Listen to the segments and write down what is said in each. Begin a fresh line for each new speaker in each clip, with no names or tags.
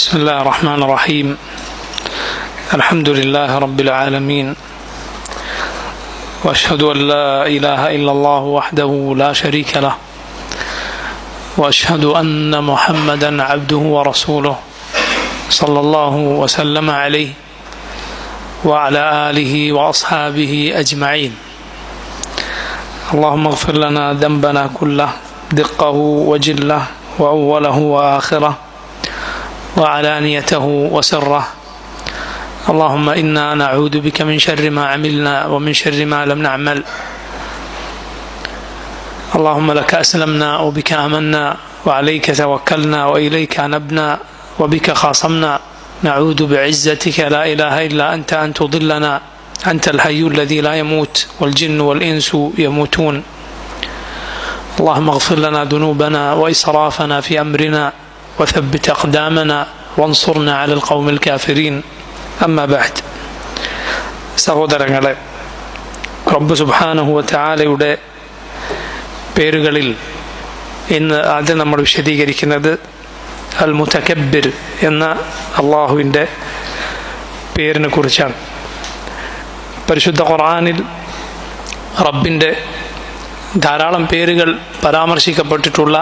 بسم الله الرحمن الرحيم. الحمد لله رب العالمين، وأشهد أن لا إله إلا الله وحده لا شريك له، وأشهد أن محمدا عبده ورسوله صلى الله وسلم عليه وعلى آله وأصحابه أجمعين. اللهم اغفر لنا ذنبنا كله دقه وجله وأوله وآخره وعلانيته وسره. اللهم إنا نعوذ بك من شر ما عملنا ومن شر ما لم نعمل. اللهم لك أسلمنا وبك آمنا وعليك توكلنا وإليك أنبنا وبك خاصمنا. نعوذ بعزتك لا إله إلا أنت أن تضلنا. أنت الحي الذي لا يموت والجن والإنس يموتون. اللهم اغفر لنا ذنوبنا وإسرافنا في أمرنا وثبت أقدامنا وانصرنا على القوم الكافرين. أما بعد. സഹോദരങ്ങളെ, റബ്ബ് സുബ്ഹാനഹു വ തആലയുടെ പേരുകളിൽ ഇന്ന് ആദ്യം നമ്മൾ വിശദീകരിക്കുന്നത് അൽ മുതകബ്ബിർ എന്ന അള്ളാഹുവിൻ്റെ പേരിനെ കുറിച്ചാണ്. പരിശുദ്ധ ഖുർആനിൽ റബ്ബിൻ്റെ ധാരാളം പേരുകൾ പരാമർശിക്കപ്പെട്ടിട്ടുള്ള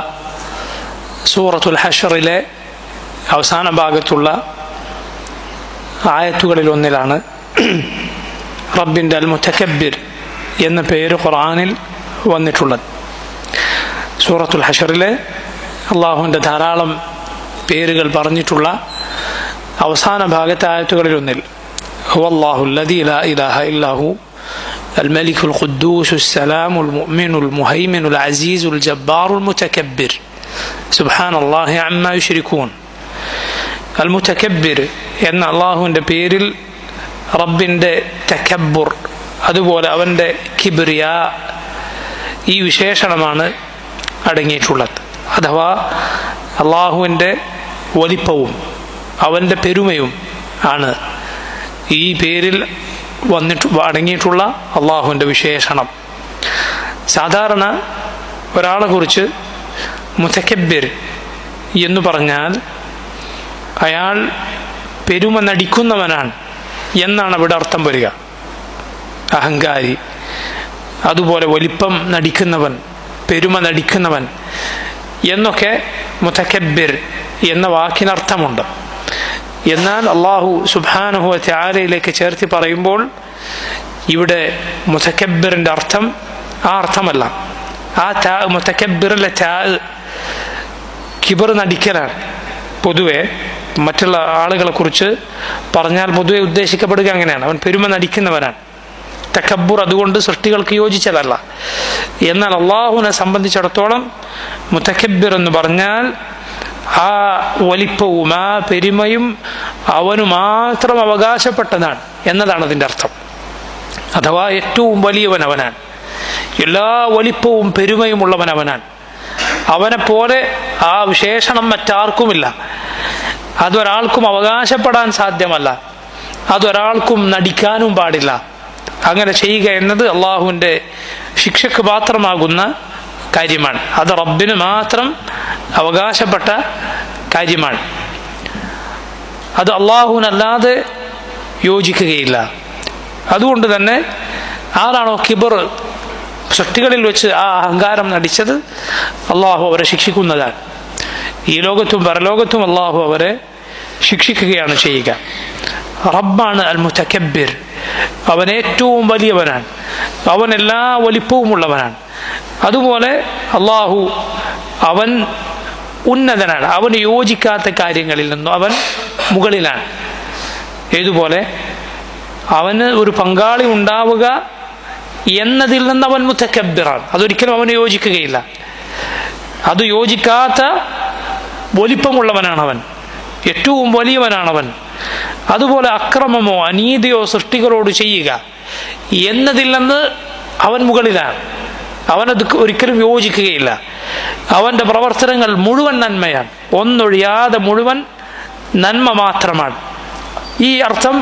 സൂറത്തുൽ ഹശ്റിലെ അവസാന ഭാഗത്തുള്ള ആയത്തുകളിൽ ഒന്നിലാണ് റബ്ബിൻ്റെ അൽ മുതകബ്ബിർ എന്ന പേര് ഖുർആനിൽ വന്നിട്ടുള്ളത്. സൂറത്തുൽ ഹശ്റിലെ അള്ളാഹുവിൻ്റെ ധാരാളം പേരുകൾ പറഞ്ഞിട്ടുള്ള അവസാന ഭാഗത്തെ ആയത്തുകളിൽ ഒന്നിൽ ഹുവല്ലാഹു അല്ലദീ ലാ ഇലാഹ ഇല്ലാഹു الملك القدوس السلام المؤمن المهيمن العزيز الجبار المتكبر سبحان الله عما يشركون. المتكبر എന്ന അള്ളാഹുവിൻ്റെ പേരിൽ റബ്ബിൻ്റെ തകബ്ബുർ, അതുപോലെ അവൻ്റെ കിബ്രിയ, ഈ വിശേഷണമാണ് അടങ്ങിയിട്ടുള്ളത്. അഥവാ അള്ളാഹുവിൻ്റെ വലിപ്പവും അവൻ്റെ പെരുമയും ആണ് ഈ പേരിൽ അടങ്ങിയിട്ടുള്ള അള്ളാഹുവിൻ്റെ വിശേഷണം. സാധാരണ ഒരാളെ കുറിച്ച് മുതകബ്ബിർ എന്ന് പറഞ്ഞാൽ അയാൾ പെരുമ നടിക്കുന്നവനാണ് എന്നാണ് അവിടെ അർത്ഥം വരിക. അഹങ്കാരി, അതുപോലെ വലിപ്പം നടിക്കുന്നവൻ, പെരുമ നടിക്കുന്നവൻ എന്നൊക്കെ മുതകബ്ബിർ എന്ന വാക്കിനർത്ഥമുണ്ട്. എന്നാൽ അള്ളാഹു സുബ്ഹാനഹു വ തആലയിലേക്ക് ചേർത്തി പറയുമ്പോൾ ഇവിടെ മുതകബ്ബിറിൻ്റെ അർത്ഥം ആ അർത്ഥമല്ല. ആ മുതകബ്ബിറിലെ കിബർ നടിക്കലാണ്. പൊതുവെ മറ്റുള്ള ആളുകളെ കുറിച്ച് പറഞ്ഞാൽ പൊതുവെ ഉദ്ദേശിക്കപ്പെടുക അങ്ങനെയാണ്, അവൻ പെരുമ നടിക്കുന്നവനാണ്. തകബ്ബുർ അതുകൊണ്ട് സൃഷ്ടികൾക്ക് യോജിച്ചതല്ല. എന്നാൽ അള്ളാഹുവിനെ സംബന്ധിച്ചിടത്തോളം മുതകബ്ബിർ എന്ന് പറഞ്ഞാൽ ആ വലിപ്പവും ആ പെരുമയും അവന് മാത്രം അവകാശപ്പെട്ടതാണ് എന്നതാണ് അതിൻ്റെ അർത്ഥം. അഥവാ ഏറ്റവും വലിയവൻ അവനാണ്, എല്ലാ വലിപ്പവും പെരുമയും ഉള്ളവൻ അവനാണ്. അവനെ പോലെ ആ വിശേഷണം മറ്റാർക്കുമില്ല. അതൊരാൾക്കും അവകാശപ്പെടാൻ സാധ്യമല്ല, അതൊരാൾക്കും നടിക്കാനും പാടില്ല. അങ്ങനെ ചെയ്യുക എന്നത് അള്ളാഹുവിൻ്റെ ശിക്ഷക്ക് പാത്രമാകുന്ന കാര്യമാണ്. അത് റബ്ബിന് മാത്രം അവകാശപ്പെട്ട കാര്യമാണ്. അത് അള്ളാഹുവിനല്ലാതെ യോജിക്കുകയില്ല. അതുകൊണ്ട് തന്നെ ആരാണോ കിബർ സൃഷ്ടികളിൽ വെച്ച് ആ അഹങ്കാരം നടിച്ചത്, അള്ളാഹു അവരെ ശിക്ഷിക്കുന്നതാണ്. ഈ ലോകത്തും പരലോകത്തും അള്ളാഹു അവരെ ശിക്ഷിക്കുകയാണ് ചെയ്യുക. റബ്ബാണ് അൽ മുതകബ്ബിർ. അവൻ ഏറ്റവും വലിയവനാണ്, അവൻ എല്ലാ വലിപ്പവുമുള്ളവനാണ്. അതുപോലെ അള്ളാഹു അവൻ ഉന്നതനാണ്, അവന് യോജിക്കാത്ത കാര്യങ്ങളിൽ നിന്നും അവൻ മുകളിലാണ്. ഏതുപോലെ അവന് ഒരു പങ്കാളി ഉണ്ടാവുക എന്നതിൽ നിന്ന് അവൻ മുതകബ്ബിറാണ്, അതൊരിക്കലും അവന് യോജിക്കുകയില്ല. അത് യോജിക്കാത്ത വലിപ്പമുള്ളവനാണ് അവൻ, ഏറ്റവും വലിയവനാണവൻ. അതുപോലെ അക്രമമോ അനീതിയോ സൃഷ്ടികളോട് ചെയ്യുക എന്നതിൽ നിന്ന് അവൻ മുകളിലാണ്, അവനത് ഒരിക്കലും യോജിക്കുകയില്ല. അവൻ്റെ പ്രവർത്തനങ്ങൾ മുഴുവൻ നന്മയാണ്, ഒന്നൊഴിയാതെ മുഴുവൻ നന്മ മാത്രമാണ്. ഈ അർത്ഥം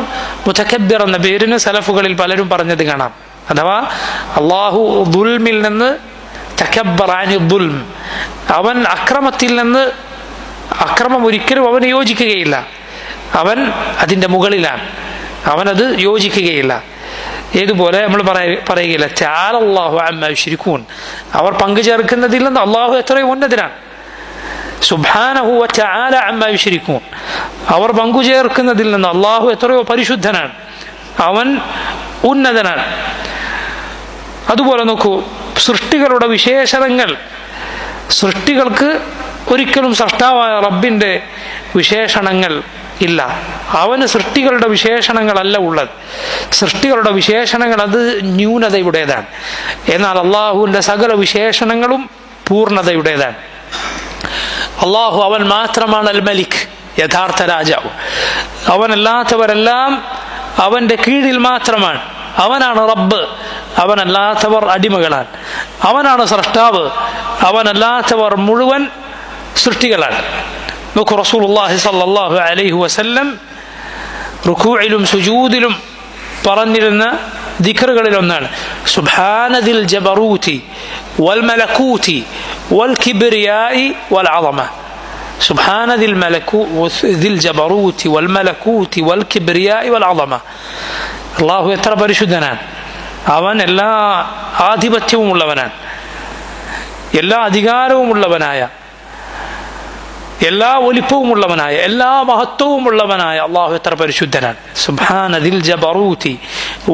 മുതകബ്ബിർ എന്ന പേരിന് സലഫുകളിൽ പലരും പറഞ്ഞത് കാണാം. അഥവാ അള്ളാഹു ദുൽമിൽ നിന്ന് തകബ്ബറ അനി ദുൽം, അവൻ അക്രമത്തിൽ നിന്ന് അക്രമം ഒരിക്കലും അവന് യോജിക്കുകയില്ല. അവൻ അതിൻ്റെ മുകളിലാണ്, അവനത് യോജിക്കുകയില്ല. ഏതുപോലെ നമ്മൾ പറയുകയില്ല തആല അല്ലാഹു അമ്മാ യുശ്രികൂൻ, അവർ പങ്കുചേർക്കുന്നതിൽ നിന്ന് അള്ളാഹു എത്രയോ ഉന്നതനാണ്. സുബ്ഹാനഹു വ തആല അമ്മാ യുശ്രികൂൻ, അവർ പങ്കുചേർക്കുന്നതിൽ നിന്ന് അള്ളാഹു എത്രയോ പരിശുദ്ധനാണ്, അവൻ ഉന്നതനാണ്. അതുപോലെ നോക്കൂ, സൃഷ്ടികളുടെ വിശേഷണങ്ങൾ, സൃഷ്ടികൾക്ക് ഒരിക്കലും സൃഷ്ടാവായ റബ്ബിൻ്റെ വിശേഷണങ്ങൾ ഇല്ല. അവന് സൃഷ്ടികളുടെ വിശേഷണങ്ങളല്ല ഉള്ളത്. സൃഷ്ടികളുടെ വിശേഷണങ്ങൾ അത് ന്യൂനതയുടേതാണ്. എന്നാൽ അള്ളാഹുവിൻ്റെ സകല വിശേഷണങ്ങളും പൂർണ്ണതയുടേതാണ്. അള്ളാഹു അവൻ മാത്രമാണ് അൽ മലിക്, യഥാർത്ഥ രാജാവ്. അവനല്ലാത്തവരെല്ലാം അവൻ്റെ കീഴിൽ മാത്രമാണ്. അവനാണ് റബ്ബ്, അവനല്ലാത്തവർ അടിമകളാണ്. അവനാണ് സ്രഷ്ടാവ്, അവനല്ലാത്തവർ മുഴുവൻ സൃഷ്ടികളാണ്. നോക്കൂ, റസൂലുള്ളാഹി സ്വല്ലല്ലാഹു അലൈഹി വസല്ലം റുകൂഇലും സുജൂദിലും പറഞ്ഞിരുന്ന ദിക്റുകളിലൊന്നാണ് സുബ്ഹാനദിൽ ജബറൂതി വൽ മലകൂതി വൽ കിബ്രിയാഇ വൽ അളമ. സുബ്ഹാനദിൽ ജബറൂതി വൽ മലകൂതി വൽ കിബ്രിയാഇ വൽ അളമ. അല്ലാഹു എത്ര പരിശുദ്ധനാണ്! അവൻ എല്ലാ ആധിപത്യവും ഉള്ളവനാണ്, എല്ലാ അധികാരവും ഉള്ളവനായ, എല്ലാ വലിപ്പവും ഉള്ളവനായ, എല്ലാ മഹത്വവും ഉള്ളവനായ അള്ളാഹു എത്ര പരിശുദ്ധനാണ്. സുബ്ഹാനദിൽ ജബറൂതി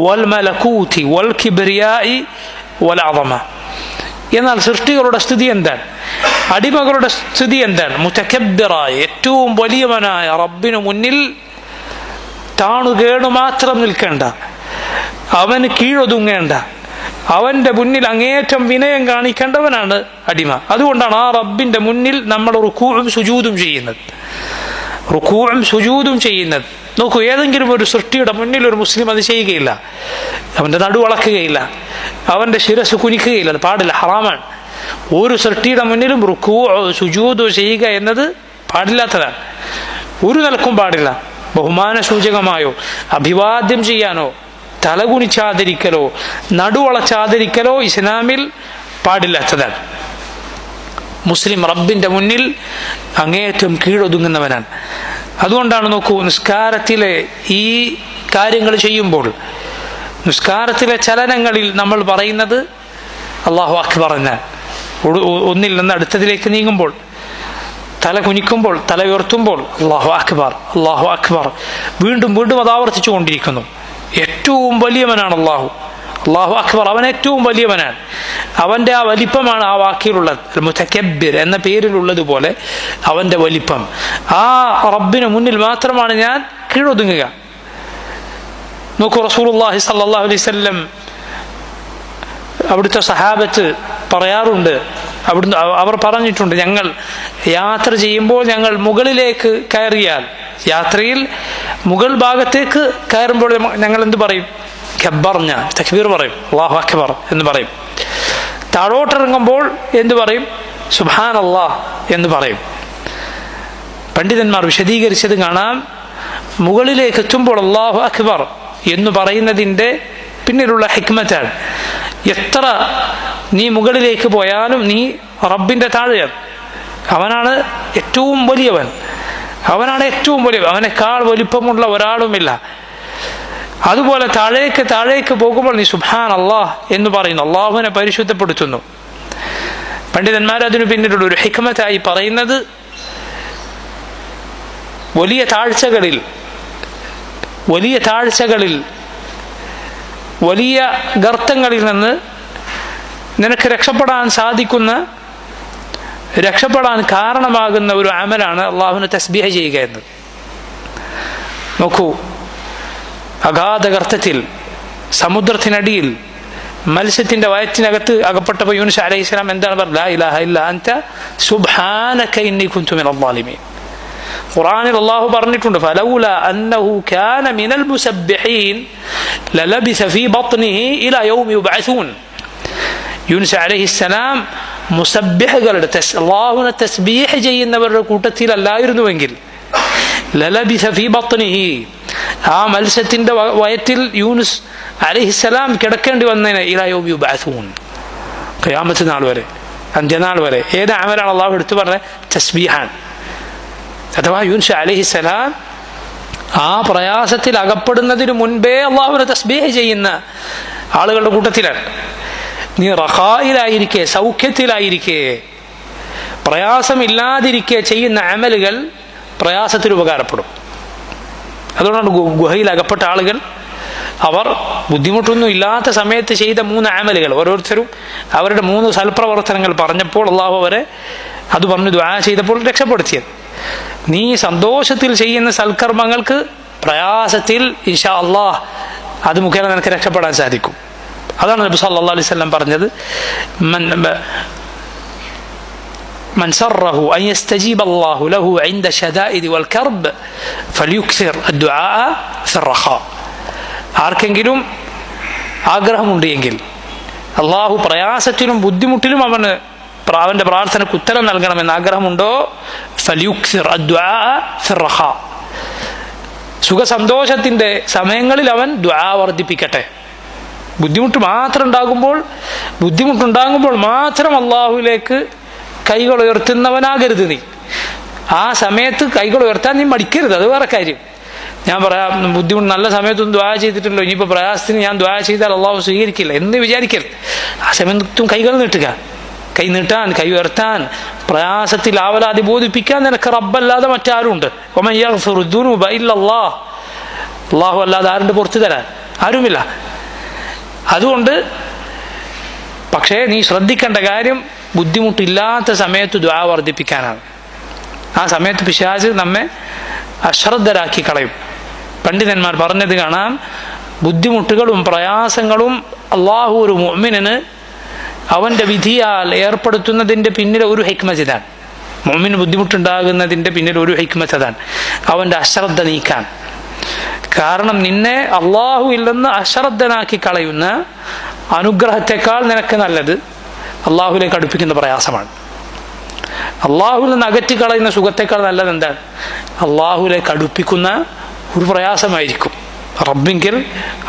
വൽ മലകൂതി വൽ കിബ്രിയാഇ വൽ അളമ. എന്നാൽ സൃഷ്ടികളുടെ സ്ഥിതി എന്താണ്? അടിമകളുടെ സ്ഥിതി എന്താണ്? മുതകബ്ബിറായ, ഏറ്റവും വലിയവനായ റബ്ബിനു മുന്നിൽ താണുകേണു മാത്രം നിൽക്കേണ്ട, അവന് കീഴൊതുങ്ങേണ്ട, അവൻ്റെ മുന്നിൽ അങ്ങേയറ്റം വിനയം കാണിക്കേണ്ടവനാണ് അടിമ. അതുകൊണ്ടാണ് ആ റബ്ബിൻ്റെ മുന്നിൽ നമ്മൾ റുകൂഉം സുജൂദും ചെയ്യുന്നത്. റുകൂഉം സുജൂദും ചെയ്യുന്നത്. നോക്കൂ, ഏതെങ്കിലും ഒരു സൃഷ്ടിയുടെ മുന്നിൽ ഒരു മുസ്ലിം അത് ചെയ്യുകയില്ല. അവൻ്റെ നടു വളക്കുകയില്ല, അവൻ്റെ ശിരസ് കുനിക്കുകയില്ല, അത് പാടില്ല, ഹറാമാണ്. ഒരു സൃഷ്ടിയുടെ മുന്നിലും റുകൂഉ സുജൂദ് ചെയ്യുക എന്നത് പാടില്ലാത്തതാണ്. ഒരു നിലക്കും പാടില്ല. ബഹുമാന സൂചകമായോ അഭിവാദ്യം ചെയ്യാനോ തലകുനിച്ചാദരിക്കലോ നടുവളച്ചാദരിക്കലോ ഇസ്ലാമിൽ പാടില്ലാത്തതാണ്. മുസ്ലിം റബ്ബിൻ്റെ മുന്നിൽ അങ്ങേയറ്റം കീഴൊതുങ്ങുന്നവനാണ്. അതുകൊണ്ടാണ് നോക്കൂ, നിസ്കാരത്തിലെ ഈ കാര്യങ്ങൾ ചെയ്യുമ്പോൾ, നിസ്കാരത്തിലെ ചലനങ്ങളിൽ നമ്മൾ പറയുന്നത് അല്ലാഹു അക്ബർ എന്നാണ്. ഒന്നിൽ നിന്ന് അടുത്തതിലേക്ക് നീങ്ങുമ്പോൾ, തല കുനിക്കുമ്പോൾ, തല ഉയർത്തുമ്പോൾ അല്ലാഹു അക്ബർ, അല്ലാഹു അക്ബർ, വീണ്ടും വീണ്ടും അത് ആവർത്തിച്ചു കൊണ്ടിരിക്കുന്നു. ഏറ്റവും വലിയവനാണ് അല്ലാഹു, അല്ലാഹു അക്ബർ, അവൻ ഏറ്റവും വലിയവനാണ്. അവൻ്റെ ആ വലിപ്പമാണ് ആ വാക്കിലുള്ളത്. മുതകബ്ബിർ എന്ന പേരിലുള്ളതുപോലെ അവൻ്റെ വലിപ്പം. ആ റബ്ബിന് മുന്നിൽ മാത്രമാണ് ഞാൻ കീഴൊതുങ്ങുക. നോക്കൂ, റസൂലുള്ളാഹി സ്വല്ലല്ലാഹു അലൈഹി വസല്ലം അവിടുത്തെ സഹാബത്ത് പറയാറുണ്ട്, അവിടുന്ന് അവർ പറഞ്ഞിട്ടുണ്ട്, ഞങ്ങൾ യാത്ര ചെയ്യുമ്പോൾ ഞങ്ങൾ മുകളിലേക്ക് കയറിയാൽ, യാത്രയിൽ മുകൾ ഭാഗത്തേക്ക് കയറുമ്പോൾ ഞങ്ങൾ എന്ത് പറയും? കബ്ബർന, തക്ബീർ പറയും, അല്ലാഹു അക്ബർ എന്ന് പറയും. താഴോട്ടിറങ്ങുമ്പോൾ എന്ത് പറയും? സുബ്ഹാനല്ലാഹ് എന്ന് പറയും. പണ്ഡിതന്മാർ വിശദീകരിച്ചത് കാണാം. മുകളിലേക്ക് എത്തുമ്പോൾ അല്ലാഹു അക്ബർ എന്ന് പറയുന്നതിൻ്റെ പിന്നിലുള്ള ഹിക്മത്താണ്. എത്ര നീ മുകളിലേക്ക് പോയാലും നീ റബ്ബിൻ്റെ താഴെയാണ്. അവനാണ് ഏറ്റവും വലിയവൻ, അവനാണ് ഏറ്റവും വലിയവൻ, അവനേക്കാൾ വലിപ്പമുള്ള ഒരാളുമില്ല. അതുപോലെ താഴേക്ക് പോകുമ്പോൾ നീ സുബ്ഹാനല്ലാഹ് എന്ന് പറയുന്നു, അള്ളാഹുവിനെ പരിശുദ്ധപ്പെടുത്തുന്നു. പണ്ഡിതന്മാർ അതിനു പിന്നിലുള്ള ഒരു ഹിക്മത്തായി പറയുന്നത്, വലിയ താഴ്ചകളിൽ വലിയ ഗർത്തങ്ങളിൽ നിന്ന് നിനക്ക് രക്ഷപ്പെടാൻ കാരണമാകുന്ന ഒരു അമലാണ് അള്ളാഹുവിനെ തസ്ബീഹ് ചെയ്യുക എന്നത്. നോക്കൂ, അഗാധ ഗർത്തത്തിൽ, സമുദ്രത്തിനടിയിൽ, മത്സ്യത്തിന്റെ വയറ്റിനകത്ത് അകപ്പെട്ടപ്പോൾ യൂനുസ് അലൈഹിസ്സലാം എന്താണ് പറഞ്ഞത്? ലാ ഇലാഹ ഇല്ലാ അൻത സുബ്ഹാനക ഇന്നി കുൻതു മിനൽ ളാലിമീൻ. ഖുർആനിൽ അല്ലാഹു പറഞ്ഞിട്ടുണ്ട്, ഫലൗലാ അന്നഹു കാന മിനൽ മുസബ്ബിഹീൻ ലലബിസ ഫീ ബത്നിഹി ഇലാ യൗമി യുബ്അസൂൻ. യൂനുസ് അലൈഹിസ്സലാം മുസബ്ബിഹുകളുടെ, അല്ലാഹുവിനെ തസ്ബീഹ് ചെയ്യുന്നവരുടെ കൂട്ടത്തിലല്ലായിരുന്നുവെങ്കിൽ, ലലബിസ ഫീ ബത്നിഹി, ആ മത്സ്യത്തിന്റെ വയറ്റിൽ യൂനുസ് അലൈഹിസ്സലാം കിടക്കേണ്ടി വന്നതിന് ഇലാ യൗമി യുബ്അസൂൻ, ഖിയാമത്ത് നാൾ വരെ, അന്ത്യനാൾ വരെ. ഏത് അമലാണ് അല്ലാഹു എടുത്തു പറഞ്ഞത്? തസ്ബീഹാൻ. അഥവാ യൂനുസ് അലൈഹിസ്സലാം ആ പ്രയാസത്തിൽ അകപ്പെടുന്നതിന് മുൻപേ അള്ളാഹുവിനെ തസ്ബീഹ് ചെയ്യുന്ന ആളുകളുടെ കൂട്ടത്തിലാണ്. നീ റഖായിലായിരിക്കെ, സൗഖ്യത്തിലായിരിക്കെ, പ്രയാസമില്ലാതിരിക്കെ ചെയ്യുന്ന അമലുകൾ പ്രയാസത്തിൽ ഉപകാരപ്പെടും. അതുകൊണ്ടാണ് ഗുഹയിൽ അകപ്പെട്ട ആളുകൾ അവർ ബുദ്ധിമുട്ടൊന്നും ഇല്ലാത്ത സമയത്ത് ചെയ്ത 3 അമലുകൾ, ഓരോരുത്തരും അവരുടെ 3 സൽപ്രവർത്തനങ്ങൾ പറഞ്ഞപ്പോൾ അള്ളാഹു അവരെ അത് പറഞ്ഞു ദുആ ചെയ്തപ്പോൾ രക്ഷപ്പെടുത്തിയത്. നീ സന്തോഷത്തിൽ ചെയ്യുന്ന സൽക്കർമ്മങ്ങൾക്ക് പ്രയാസത്തിൽ ഇൻഷാ അല്ലാഹ് അത് മുഖേന നിനക്ക് രക്ഷപ്പെടാൻ സാധിക്കും. അതാണ് നബി സല്ലല്ലാഹു അലൈഹി വസല്ലം പറഞ്ഞത്, من سره أن يستجيب الله له عند الشدائد والكرب فليكثر الدعاء في الرخاء. ആർക്കെങ്കിലും ആഗ്രഹമുണ്ട് എങ്കിൽ അള്ളാഹു പ്രയാസത്തിലും ബുദ്ധിമുട്ടിലും അവന്റെ പ്രാർത്ഥനയ്ക്ക് ഉത്തരം നൽകണമെന്ന് ആഗ്രഹമുണ്ടോ, ഫൽയുക്സിർ അദ്ദുആ ഫിർറഖാ, സുഖസന്തോഷത്തിന്റെ സമയങ്ങളിൽ അവൻ ദുആ വർദ്ധിപ്പിക്കട്ടെ. ബുദ്ധിമുട്ടുണ്ടാകുമ്പോൾ മാത്രം അള്ളാഹുവിലേക്ക് കൈകൾ ഉയർത്തുന്നവനാകരുത് നീ. ആ സമയത്ത് കൈകൾ ഉയർത്താൻ നീ മടിക്കരുത്, അത് വേറെ കാര്യം. ഞാൻ പറയാം, ബുദ്ധിമുട്ട് നല്ല സമയത്തൊന്നും ദ്വാ ചെയ്തിട്ടുണ്ടല്ലോ, ഇനിയിപ്പോൾ പ്രയാസത്തിന് ഞാൻ ദ്വാ ചെയ്താൽ അള്ളാഹു സ്വീകരിക്കില്ല എന്ന് വിചാരിക്കരുത്. ആ സമയത്തും കൈകൾ നീട്ടുക, കൈ നീട്ടാൻ, കൈ ഉയർത്താൻ, പ്രയാസത്തിൽ ആവലാതി ബോധിപ്പിക്കാൻ നിനക്ക് റബ്ബല്ലാതെ മറ്റാരും ഉണ്ട്. അള്ളാഹു അല്ലാതെ ആരുണ്ട് പുറത്തു തരാൻ? ആരുമില്ല. അതുകൊണ്ട് പക്ഷേ നീ ശ്രദ്ധിക്കേണ്ട കാര്യം ബുദ്ധിമുട്ടില്ലാത്ത സമയത്ത് ദുആ വർദ്ധിപ്പിക്കാനാണ്. ആ സമയത്ത് പിശാച് നമ്മെ അശ്രദ്ധരാക്കി കളയും. പണ്ഡിതന്മാർ പറഞ്ഞത് കാണാം, ബുദ്ധിമുട്ടുകളും പ്രയാസങ്ങളും അള്ളാഹു ഒരു മുഅ്മിനിന് അവന്റെ വിധിയാൽ ഏർപ്പെടുത്തുന്നതിന്റെ പിന്നിൽ ഒരു ഹിക്മത്ത് ഇതാണ്. മുഅ്മിന് ബുദ്ധിമുട്ടുണ്ടാകുന്നതിന്റെ പിന്നിൽ ഒരു ഹിക്മത്ത് അതാണ്, അവന്റെ അശ്രദ്ധ നീക്കാൻ. കാരണം നിന്നെ അള്ളാഹുവിൽ നിന്ന് അശ്രദ്ധനാക്കി കളയുന്ന അനുഗ്രഹത്തെക്കാൾ നിനക്ക് നല്ലത് അള്ളാഹുവിലേക്ക് അടുപ്പിക്കുന്ന പ്രയാസമാണ്. അള്ളാഹുവിൽ നിന്ന് അകറ്റിക്കളയുന്ന സുഖത്തെക്കാൾ നല്ലത് എന്താണ്? അള്ളാഹുവിലേക്ക് അടുപ്പിക്കുന്ന ഒരു പ്രയാസമായിരിക്കും. റബ്ബെങ്കിൽ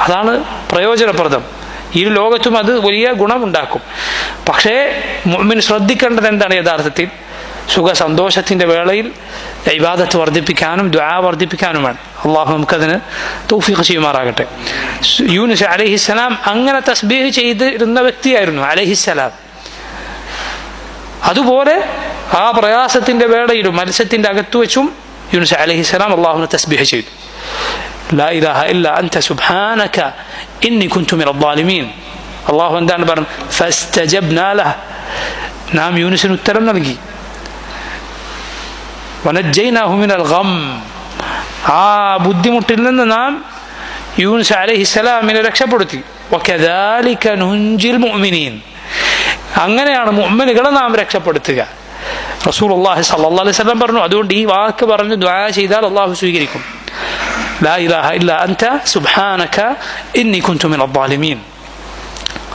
അതാണ് പ്രയോജനപ്രദം. ഈ ലോകത്തും അത് വലിയ ഗുണമുണ്ടാക്കും. പക്ഷേ മുഅ്മിൻ ശ്രദ്ധിക്കേണ്ടത് എന്താണ്? യഥാർത്ഥത്തിൽ സുഖസന്തോഷത്തിന്റെ വേളയിൽ ഇബാദത്ത് വർദ്ധിപ്പിക്കാനും ദുആ വർദ്ധിപ്പിക്കാനുമാണ്. അള്ളാഹു നമുക്കതിന് തൗഫീഖ് ചെയ്യുമാറാകട്ടെ. യൂനുസ് അലൈഹിസ്സലാം അങ്ങനെ തസ്ബീഹ് ചെയ്തിരുന്ന വ്യക്തിയായിരുന്നു അലൈഹിസ്സലാം. അതുപോലെ ആ പ്രയാസത്തിന്റെ വേളയിലും മത്സ്യത്തിന്റെ അകത്തു വെച്ചും യൂനുസ് അലൈഹിസ്സലാം അള്ളാഹുവിനെ തസ്ബീഹ് ചെയ്തു. ലാ ഇലാഹ ഇല്ലാ അൻത സുബ്ഹാനക ഇന്നി കുൻതു മിനൽ ളാലിമീൻ. അള്ളാഹു എന്താണ് പറഞ്ഞത്? ഫസ്തജബ്നാ ലഹു, നാം യൂനുസിന് ഉത്തരം നൽകി. വനജ്ജയ്നാഹു മിനൽ ഗം, ആ ബുദ്ധിമുട്ടിൽ നിന്ന് നാം യൂനുസ് അലൈഹിസ്സലാമിനെ രക്ഷപ്പെടുത്തി. വകദാലിക നുൻജിൽ മുഅ്മിനീൻ, അങ്ങനെയാണ് മുഅ്മിനുകളെ നാം രക്ഷപ്പെടുത്തുക. റസൂലുള്ളാഹി സ്വല്ലല്ലാഹു അലൈഹി വസല്ലം പറഞ്ഞു. അതുകൊണ്ട് ഈ വാക്ക് പറഞ്ഞ് ദുആ ചെയ്താൽ അള്ളാഹു സ്വീകരിക്കും. ലാ ഇലാഹ ഇല്ലാ അൻത സുബ്ഹാനക ഇന്നി കുൻതു മിനൽ ളാലിമീൻ.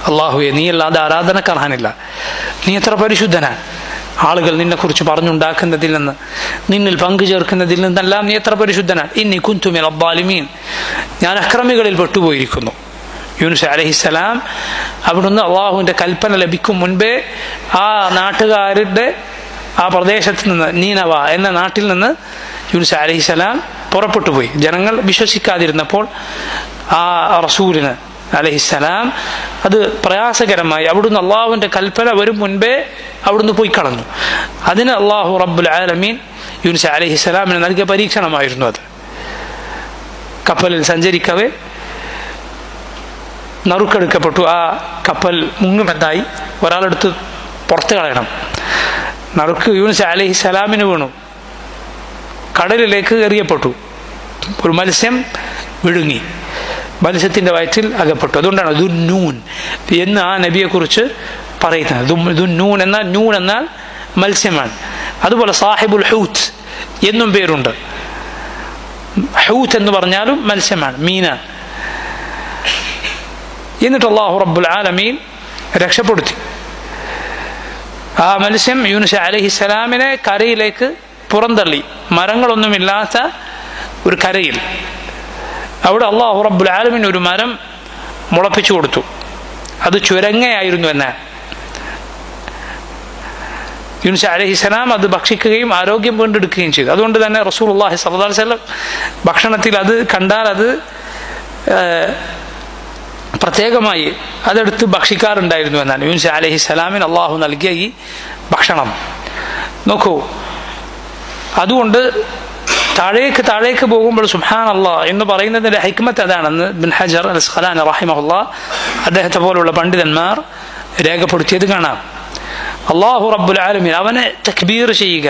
അള്ളാഹുവേ, നീ അല്ലാതെ ആരാധനക്ക് അർഹനില്ല, നീ എത്ര പരിശുദ്ധനാണ്. ആളുകൾ നിന്നെക്കുറിച്ച് പറഞ്ഞുണ്ടാക്കുന്നതിൽ നിന്ന്, നിന്നിൽ പങ്കു ചേർക്കുന്നതിൽ നിന്നെല്ലാം നീ എത്ര പരിശുദ്ധനാണ്. ഇന്നി കുൻതു മിനൽ ളാലിമീൻ, ഞാൻ അക്രമികളിൽ പെട്ടുപോയിരിക്കുന്നു. യൂനുസ് അലൈഹിസ്സലാം അവിടുന്ന് അള്ളാഹുവിൻ്റെ കൽപ്പന ലഭിക്കും മുൻപേ ആ നാട്ടുകാരുടെ ആ പ്രദേശത്ത് നിന്ന്, നീനവ എന്ന നാട്ടിൽ നിന്ന് യൂനുസ് അലൈഹിസ്സലാം പുറപ്പെട്ടു പോയി. ജനങ്ങൾ വിശ്വസിക്കാതിരുന്നപ്പോൾ ആ റസൂലിന് അലൈഹിസ്സലാം അത് പ്രയാസകരമായി. അവിടുന്ന് അള്ളാഹുവിൻ്റെ കൽപ്പന വരും മുൻപേ അവിടുന്ന് പോയി കളഞ്ഞു. അതിന് അള്ളാഹു റബ്ബുൽ ആലമീൻ യൂനുസ് അലൈഹിസ്സലാമിന് നൽകിയ പരീക്ഷണമായിരുന്നു അത്. കപ്പലിൽ സഞ്ചരിക്കവേ നറുക്കെടുക്കപ്പെട്ടു. ആ കപ്പൽ മുങ്ങുമെന്നായി, ഒരാളെടുത്ത് പുറത്ത് കളയണം. നറുക്ക് യൂനുസ് അലൈഹിസ്സലാമിന് വീണു, കടലിലേക്ക് എറിയപ്പെട്ടു. ഒരു മത്സ്യം വിഴുങ്ങി, മത്സ്യത്തിന്റെ വയറ്റിൽ അകപ്പെട്ടു. അതുകൊണ്ടാണ് ദുന്നൂൻ എന്ന് ആ നബിയെക്കുറിച്ച് പറയുന്നത്. ദുന്നൂൻ എന്നാൽ, നൂൻ എന്നാൽ മത്സ്യമാണ്. അതുപോലെ സാഹിബുൽ ഹൂത്ത് എന്നും പേരുണ്ട്. ഹൂത്ത് എന്ന് പറഞ്ഞാലും മത്സ്യമാണ്, മീനാണ്. എന്നിട്ട് അല്ലാഹു റബ്ബുൽ ആലമീൻ രക്ഷപ്പെടുത്തി. ആ മത്സ്യം യൂനുസ് അലൈഹിസ്സലാമിനെ കരയിലേക്ക് പുറന്തള്ളി, മരങ്ങളൊന്നുമില്ലാത്ത ഒരു കരയിൽ. അവിടെ അല്ലാഹു റബ്ബുൽ ആലമീൻ ഒരു മരം മുളപ്പിച്ചു കൊടുത്തു. അത് ചുരങ്ങയായിരുന്നു എന്നാൽ. യൂനുസ് അലൈഹിസ്സലാം അത് ഭക്ഷിക്കുകയും ആരോഗ്യം വീണ്ടെടുക്കുകയും ചെയ്തു. അതുകൊണ്ട് തന്നെ റസൂലുള്ളാഹി സ്വല്ലല്ലാഹു അലൈഹി വസല്ലം ഭക്ഷണത്തിൽ അത് കണ്ടാൽ അത് പ്രത്യേകമായി അതെടുത്ത് ഭക്ഷിക്കാറുണ്ടായിരുന്നു എന്നാണ്. യൂനുസ് അലൈഹിസ്സലാമിന് അള്ളാഹു നൽകിയ ഈ ഭക്ഷണം നോക്കൂ. അതുകൊണ്ട് താഴേക്ക് പോകുമ്പോൾ സുബ്ഹാനല്ലാഹ് എന്ന് പറയുന്നതിന്റെ ഹിക്മത്ത് അതാണെന്ന് ഇബ്നു ഹജർ അൽ അസ്ഖലാനി റഹിമഹുല്ലാഹ് അദ്ദേഹത്തെ പോലുള്ള പണ്ഡിതന്മാർ രേഖപ്പെടുത്തിയത് കാണാം. അല്ലാഹു റബ്ബുൽ ആലമീൻ അവനെ തക്ബീർ ചെയ്യുക,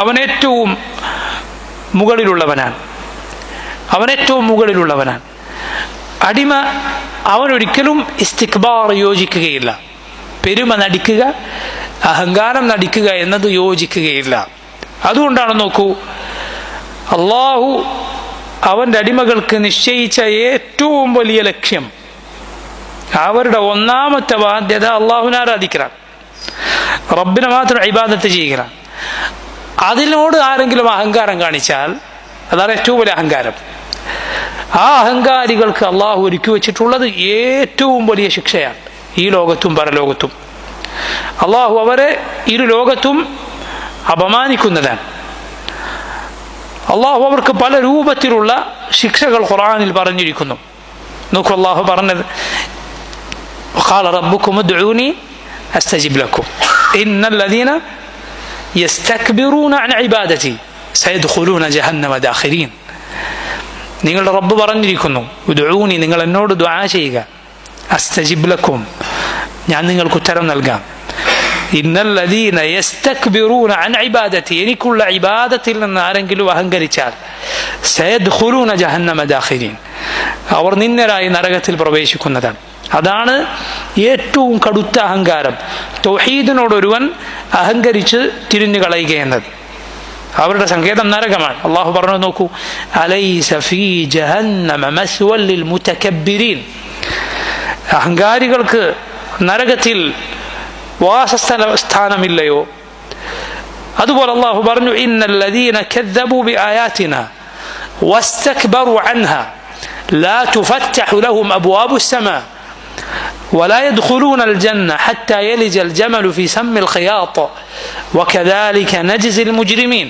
അവൻ ഏറ്റവും മുകളിലുള്ളവനാണ്. അടിമ അവനൊരിക്കലും ഇസ്തിക്ബാർ യോജിക്കുകയില്ല. പെരുമ നടിക്കുക, അഹങ്കാരം നടിക്കുക എന്നത് യോജിക്കുകയില്ല. അതുകൊണ്ടാണ് നോക്കൂ, അള്ളാഹു അവൻ്റെ അടിമകൾക്ക് നിശ്ചയിച്ച ഏറ്റവും വലിയ ലക്ഷ്യം, അവരുടെ ഒന്നാമത്തെ ബാധ്യത അള്ളാഹുവിനെ ആരാധിക്കണം, റബ്ബിനെ മാത്രം ഇബാദത്ത് ചെയ്യുക. അതിനോട് ആരെങ്കിലും അഹങ്കാരം കാണിച്ചാൽ അതാണ് ഏറ്റവും വലിയ അഹങ്കാരം. ആ അഹങ്കാരികൾക്ക് അള്ളാഹു ഒരുക്കി വെച്ചിട്ടുള്ളത് ഏറ്റവും വലിയ ശിക്ഷയാണ്, ഈ ലോകത്തും പരലോകത്തും. അള്ളാഹു അവരെ ഇരു ലോകത്തും അപമാനിക്കുന്നതാണ്. അള്ളാഹു അവർക്ക് പല രൂപത്തിലുള്ള ശിക്ഷകൾ ഖുർആനിൽ പറഞ്ഞിരിക്കുന്നു. നോക്കൂ, അള്ളാഹു പറഞ്ഞത് ഖാല റബ്ബുക്കും ഉദ്ഉനി അസ്തജിബ് ലക്കും ഇന്നല്ലദീന യസ്തക്ബിറൂന അൻ ഇബാദതി സയദ്ഖുലൂന ജഹന്നമ ദാഖിരീൻ. നിങ്ങളുടെ റബ്ബ് പറഞ്ഞിരിക്കുന്നു, ഉദ്ഉനി, നിങ്ങൾ എന്നോട് ദുആ ചെയ്യുക, അസ്തജിബ് ലക്കും, ഞാൻ നിങ്ങൾക്ക് ഉത്തരം നൽകാം. ഇന്നല്ലദീന യസ്തക്ബിറൂന അൻ ഇബാദതി, എനിക്കുള്ള ഇബാദത്തിൽ നിന്ന് ആരെങ്കിലും അഹങ്കരിച്ചാൽ സയദ്ഖുലൂന ജഹന്നമ ദാഖിരീൻ, അവർ നിന്ദരായി നരകത്തിൽ പ്രവേശിക്കുന്നതാണ്. അതാണ് ഏറ്റവും കടുത്ത അഹങ്കാരം. തൗഹീദിനോട് ഒരുവൻ അഹങ്കരിച്ച് തിരിഞ്ഞു കളയുക എന്നത് അവരുടെ സങ്കേതം നരകമാണ്. അള്ളാഹു പറഞ്ഞു നോക്കൂ, അലൈസ ഫീ ജഹന്നമ മസ്വൽ ലിൽ മുതകബ്ബിരീൻ, അഹങ്കാരികൾക്ക് നരകത്തിൽ വാസസ്ഥാനമില്ലയോ? അതുപോലെ അള്ളാഹു പറഞ്ഞു, ഇന്നല്ലദീന കദ്ദബൂ ബിആയാതിനാ വസ്തക്ബറൂ അൻഹാ ലാ തുഫത്തഹു ലഹും അബ്വാബുസ് സമാ ولا يدخلون الجنة حتى يلج الجمل في سم الخياط وكذلك نجزي المجرمين.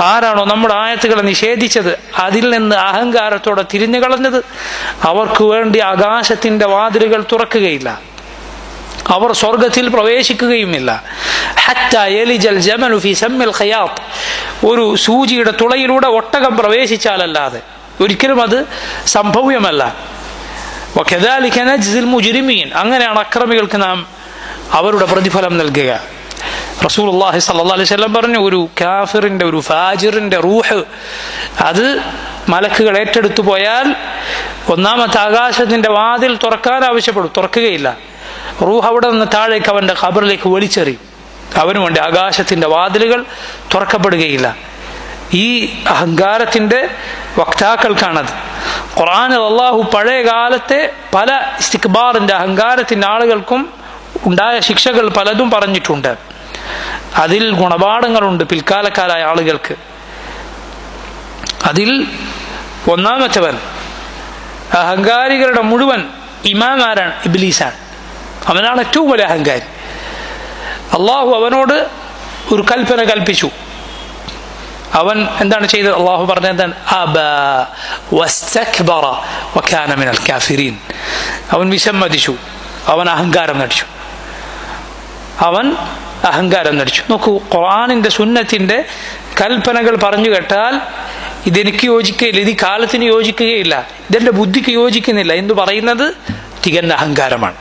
ആരാണോ നമ്മുടെ ആയത്തുകളെ നിഷേധിച്ചത്, അതിൽ നിന്ന് അഹങ്കാരത്തോടെ തിരിഞ്ഞു കളഞ്ഞത്, അവർക്ക് വേണ്ടി ആകാശത്തിന്റെ വാതിലുകൾ തുറക്കുകയില്ല, അവർ സ്വർഗത്തിൽ പ്രവേശിക്കുകയുമില്ല. ഹത്താ യലിജൽ ജമലു ഫീ സമ്മിൽ ഖയാത്ത്, ഒരു സൂചിയുടെ തുളയിലൂടെ ഒട്ടകം പ്രവേശിച്ചാലല്ലാതെ ഒരിക്കലും അത് സംഭവ്യമല്ല. വകദാലിക നജ്സിൽ മുജ്രിമീൻ, അങ്ങനെയാണ് അക്രമികൾക്ക് നാം അവരുടെ പ്രതിഫലം നൽകുക. റസൂലുള്ളാഹി സ്വല്ലല്ലാഹു അലൈഹി വസല്ലം പറഞ്ഞു, ഒരു കാഫിറിന്റെ, ഒരു ഫാജിറിന്റെ റൂഹ് അത് മലക്കുകൾ ഏറ്റെടുത്തു പോയാൽ ഒന്നാമത്തെ ആകാശത്തിന്റെ വാതിൽ തുറക്കാൻ ആവശ്യപ്പെടും, തുറക്കുകയില്ല. റൂഹ് അവിടെ നിന്ന് താഴേക്ക് അവന്റെ ഖബറിലേക്ക് വലിച്ചെറിയും, അവന് വേണ്ടി ആകാശത്തിന്റെ വാതിലുകൾ തുറക്കപ്പെടുകയില്ല. ഈ അഹങ്കാരത്തിന്റെ വക്താക്കൾക്കാണത്. ഖുർആനിൽ അള്ളാഹു പഴയ കാലത്തെ പല ഇസ്തിക്ബാറിന്റെ, അഹങ്കാരത്തിന്റെ ആളുകൾക്കും ഉണ്ടായ ശിക്ഷകൾ പലതും പറഞ്ഞിട്ടുണ്ട്. അതിൽ ഗുണപാഠങ്ങളുണ്ട് പിൽക്കാലക്കാരായ ആളുകൾക്ക്. അതിൽ ഒന്നാമത്തവൻ, അഹങ്കാരികളുടെ മുഴുവൻ ഇമാം ആരാണ്? ഇബ്ലീസാണ്. അവനാണ് ഏറ്റവും വലിയ അഹങ്കാരി. അള്ളാഹു അവനോട് ഒരു കൽപ്പന കൽപ്പിച്ചു. അവൻ എന്താണ് ചെയ്തത്? അള്ളാഹു പറഞ്ഞത് അബാ വസ്തക്ബറ വകാന മിനൽ കാഫിരീൻ. അവൻ വിസമ്മതിച്ചു, അവൻ അഹങ്കാരം നടിച്ചു. നോക്കൂ, ഖുർആനിന്റെ സുന്നത്തിന്റെ കൽപ്പനകൾ പറഞ്ഞു കേട്ടാൽ ഇതെനിക്ക് യോജിക്കുകയില്ല, ഇത് കാലത്തിന് യോജിക്കുകയില്ല, ഇതെന്റെ ബുദ്ധിക്ക് യോജിക്കുന്നില്ല എന്ന് പറയുന്നത് തികഞ്ഞ അഹങ്കാരമാണ്.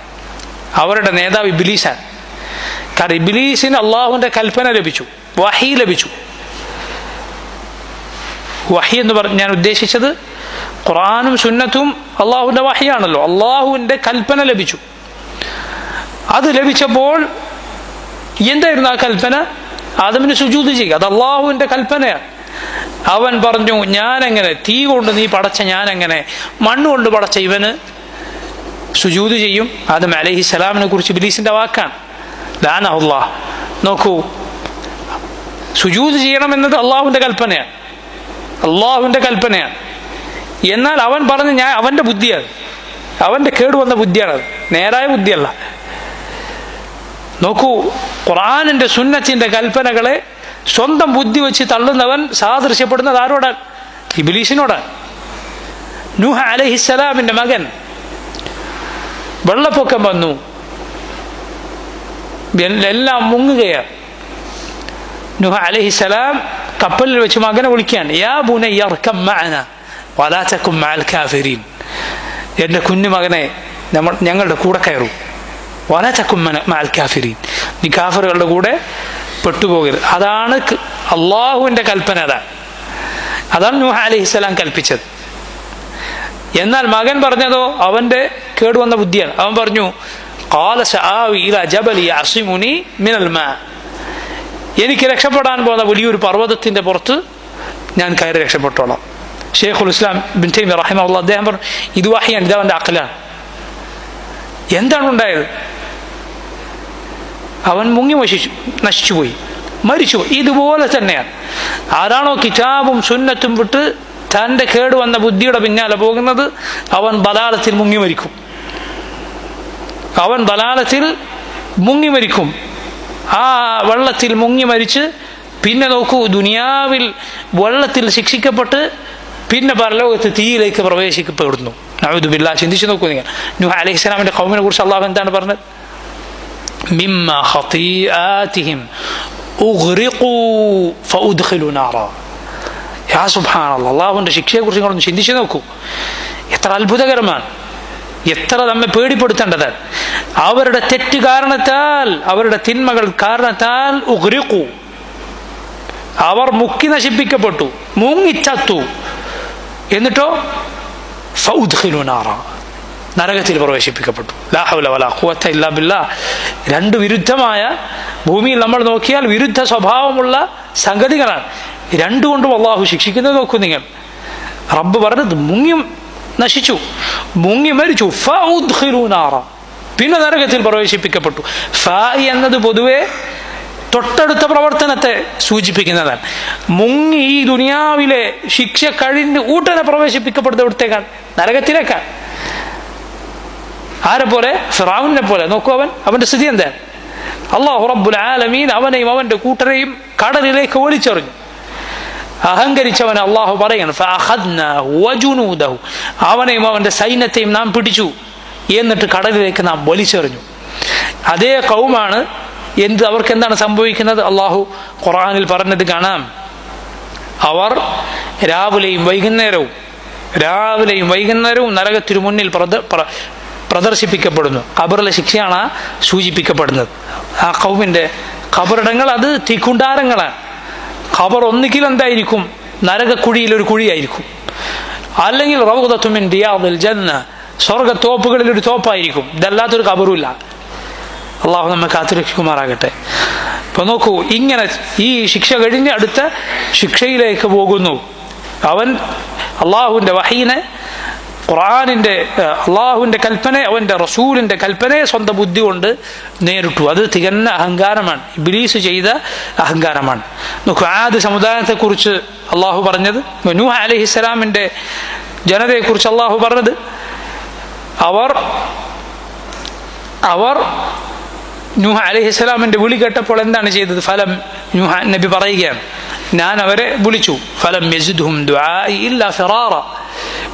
അവരുടെ നേതാവ് ഇബ്ലീസാണ്. കാരണം ഇബ്ലീസിന് അള്ളാഹുവിന്റെ കൽപ്പന ലഭിച്ചു, വഹി ലഭിച്ചു. വഹി എന്ന് ഞാൻ ഉദ്ദേശിച്ചത് ഖുർആനും സുന്നത്തും അള്ളാഹുവിന്റെ വഹിയാണല്ലോ. അള്ളാഹുവിന്റെ കൽപ്പന ലഭിച്ചു. അത് ലഭിച്ചപ്പോൾ എന്തായിരുന്നു ആ കൽപ്പന? ആദമിന് സുജൂദ് ചെയ്യുക. അത് അള്ളാഹുവിന്റെ കൽപ്പനയാണ്. അവൻ പറഞ്ഞു, ഞാനെങ്ങനെ, തീ കൊണ്ട് നീ പടച്ച ഞാനെങ്ങനെ മണ്ണുകൊണ്ട് പടച്ച ഇവന് സുജൂദ് ചെയ്യും? ആദം അലൈഹിസ്സലാമിനെ കുറിച്ച് ഇബ്ലീസിന്റെ വാക്കാണ്. ലാനഹുല്ലാഹ്. നോക്കൂ, സുജൂദ് ചെയ്യണം എന്നത് അള്ളാഹുവിന്റെ കൽപ്പനയാണ്, എന്നാൽ അവൻ പറഞ്ഞ് ഞാൻ അവന്റെ ബുദ്ധിയാണ്, അവന്റെ കേടുവന്ന ബുദ്ധിയാണത്, നേരായ ബുദ്ധിയല്ല. നോക്കൂ, ഖുർആനിന്റെ സുന്നത്തിന്റെ കൽപ്പനകളെ സ്വന്തം ബുദ്ധി വെച്ച് തള്ളുന്നവൻ സാദൃശ്യപ്പെടുന്നത് ആരോടാണ്? ഇബ്ലീസിനോടാണ്. നൂഹ് അലൈഹിസ്സലാമിന്റെ മകൻ വെള്ളപ്പൊക്കം വന്നു, എല്ലാം മുങ്ങുകയാണ്. നൂഹ് അലൈഹിസ്സലാം കപ്പലിൽ വെച്ച് മകനെ വിളിക്കുകയാണ്, യാ ബുനയ്യ ഇർകം മഅനാ വലാ തകും മഅൽ കാഫിരീൻ. എൻ്റെ കുഞ്ഞു മകനെ ഞങ്ങളുടെ കൂടെ കയറൂ. വലാ തകും മഅൽ കാഫിരീൻ, നീ കാഫിറുകളുടെ കൂടെ പെട്ടുപോകരുത്. അതാണ് അള്ളാഹുവിൻ്റെ കൽപ്പന. അതാണ് നൂഹ് അലൈഹിസ്സലാം കൽപ്പിച്ചത്. എന്നാൽ മകൻ പറഞ്ഞതോ അവൻ്റെ കേടുവന്ന ബുദ്ധിയാണ്. അവൻ പറഞ്ഞു, ഖാല സആവി ഇലാ ജബലി യഅസിമുനി മിനൽ മാ, എനിക്ക് രക്ഷപ്പെടാൻ പോകുന്ന വലിയൊരു പർവ്വതത്തിന്റെ പുറത്ത് ഞാൻ കയറി രക്ഷപ്പെട്ടോളാം. ഷെയ്ഖുൽ ഇസ്ലാം ഇബ്നു തൈമിയ്യ റഹിമഹുല്ലാഹ് അദ്ദേഹം പറഞ്ഞു, ഇത് വഹിയാണ്, ഇത് അവൻ്റെ അഖലാണ്. എന്താണ് ഉണ്ടായത്? അവൻ മുങ്ങി നശിച്ചുപോയി, മരിച്ചുപോയി. ഇതുപോലെ തന്നെയാണ് ആരാണോ കിതാബും സുന്നത്തും വിട്ട് തൻ്റെ കേടുവന്ന ബുദ്ധിയുടെ പിന്നാലെ പോകുന്നത്, അവൻ ദലാലത്തിൽ മുങ്ങി മരിക്കും. അവൻ ദലാലത്തിൽ മുങ്ങി മരിക്കും. ആ വെള്ളത്തിൽ മുങ്ങി മരിച്ച് പിന്നെ നോക്കൂ, ദുനിയാവിൽ വെള്ളത്തിൽ ശിക്ഷിക്കപ്പെട്ട് പിന്നെ പരലോകത്ത് തീയിലേക്ക് പ്രവേശിക്കപ്പെടുന്നു. നഊദു ബില്ലാഹ്. ചിന്തിച്ചു നോക്കൂ നിങ്ങൾ. നൂഹ് അലൈഹിസ്സലാമിന്റെ ഖൗമിനെ കുറിച്ച് അല്ലാഹു എന്താണ് പറഞ്ഞത്? മിമ്മ ഖതീആതിഹിം ഉഗ്രിഖൂ ഫഉദ്ഖിലൂ നാറാ. യാ സുബ്ഹാനല്ലാഹ്, അല്ലാഹുവിന്റെ ശിക്ഷയെ കുറിച്ച് നിങ്ങളൊന്ന് ചിന്തിച്ചു നോക്കൂ. എത്ര അത്ഭുതകരമാണ്, എത്ര നമ്മെ പേടിപ്പെടുത്തേണ്ടതാണ്. അവരുടെ തെറ്റ് കാരണത്താൽ, അവരുടെ തിന്മകൾ കാരണത്താൽ ഉഗ്രിഖൂ, അവർ മുക്കി നശിപ്പിക്കപ്പെട്ടു, മുങ്ങിച്ചത്തു. എന്നിട്ടോ ഫഉദ്ഖിലൂ നാറാ, നരകത്തിൽ പ്രവേശിപ്പിക്കപ്പെട്ടു. ലാ ഹൗല വലാ ഖുവത ഇല്ലാ ബില്ലാഹ്. രണ്ട് വിരുദ്ധമായ, ഭൂമിയിൽ നമ്മൾ നോക്കിയാൽ വിരുദ്ധ സ്വഭാവമുള്ള സംഗതികളാണ്. രണ്ടുകൊണ്ടും അള്ളാഹു ശിക്ഷിക്കുന്നത് നോക്കൂ നിങ്ങൾ. റബ്ബ് പറഞ്ഞത് മുങ്ങി നശിച്ചു, മുങ്ങി മരിച്ചു. ഫഉദ്ഖിലൂ നാറാ, പിന്നെ നരകത്തിൽ പ്രവേശിപ്പിക്കപ്പെട്ടു. ഫാ എന്നത് പൊതുവെ തൊട്ടടുത്ത പ്രവർത്തനത്തെ സൂചിപ്പിക്കുന്നതാണ്. മുങ്ങി ഈ ദുനിയാവിലെ ശിക്ഷ കഴിഞ്ഞ് ഊട്ടനെ പ്രവേശിപ്പിക്കപ്പെടുന്നത് എവിടത്തേക്കാണ്? നരകത്തിലേക്കാണ്. ആരെ പോലെ? ഫിറഔനെ പോലെ. നോക്കൂ, അവന്റെ സ്ഥിതി എന്താണ്? അല്ലാഹു റബ്ബുൽ ആലമീൻ അവനെയും അവന്റെ കൂട്ടരെയും കടലിലേക്ക് വലിച്ചെറിഞ്ഞു. അഹങ്കരിച്ചവനെ അള്ളാഹു പറയാണ്, ഫഅഖദ്നാഹു വജുനൂദഹു, അവനെയും അവന്റെ സൈന്യത്തെയും നാം പിടിച്ചു, എന്നിട്ട് കടലിലേക്ക് നാം വലിച്ചെറിഞ്ഞു. അതേ ഖൗമാണ് അവർക്ക് എന്താണ് സംഭവിക്കുന്നത്? അള്ളാഹു ഖുർആനിൽ പറഞ്ഞത് കാണാം. അവർ രാവിലെയും വൈകുന്നേരവും നരകത്തിനു മുന്നിൽ പ്രദർശിപ്പിക്കപ്പെടുന്നു. ഖബറിലെ ശിക്ഷയാണ് സൂചിപ്പിക്കപ്പെടുന്നത്. ആ ഖൗമിന്റെ ഖബറിടങ്ങൾ അത് തീക്കുണ്ടാരങ്ങളാണ്. ഖബർ ഒന്നുകിൽ എന്തായിരിക്കും? നരകക്കുഴിയിൽ ഒരു കുഴിയായിരിക്കും, അല്ലെങ്കിൽ റൗദത്തുൻ മിൻ റിയാദിൽ ജന്ന, സ്വർഗത്തോപ്പുകളിൽ ഒരു തോപ്പായിരിക്കും. ഇതല്ലാത്തൊരു ഖബറുമില്ല. അള്ളാഹു നമ്മെ കാത്തുരക്ഷിക്കുമാറാകട്ടെ. അപ്പൊ നോക്കൂ, ഇങ്ങനെ ഈ ശിക്ഷ കഴിഞ്ഞ് അടുത്ത ശിക്ഷയിലേക്ക് പോകുന്നു. അവൻ അള്ളാഹുവിന്റെ വഹീനെ, ഖുർആനിന്റെ അള്ളാഹുവിന്റെ കൽപ്പനയെ, അവന്റെ റസൂലിന്റെ കൽപ്പനയെ സ്വന്തം ബുദ്ധി കൊണ്ട് നേരിട്ടു. അത് തികഞ്ഞ അഹങ്കാരമാണ്, ഇബ്ലീസ് ചെയ്ത അഹങ്കാരമാണ്. നോക്കൂ, ആദ് സമുദായത്തെ കുറിച്ച് അള്ളാഹു പറഞ്ഞത്, നൂഹ് അലൈഹിസ്സലാമിന്റെ ജനതയെ കുറിച്ച് അള്ളാഹു പറഞ്ഞത്, അവർ നൂഹ് അലൈഹിസ്സലാമിന്റെ വിളി കേട്ടപ്പോൾ എന്താണ് ചെയ്തത്? ഫലം, നൂഹ് നബി പറയുകയാണ്, ഞാൻ അവരെ വിളിച്ചു, ഫലം യസിദ്ഹും ദുആഇ ഇല്ലാ ഫിറാറ,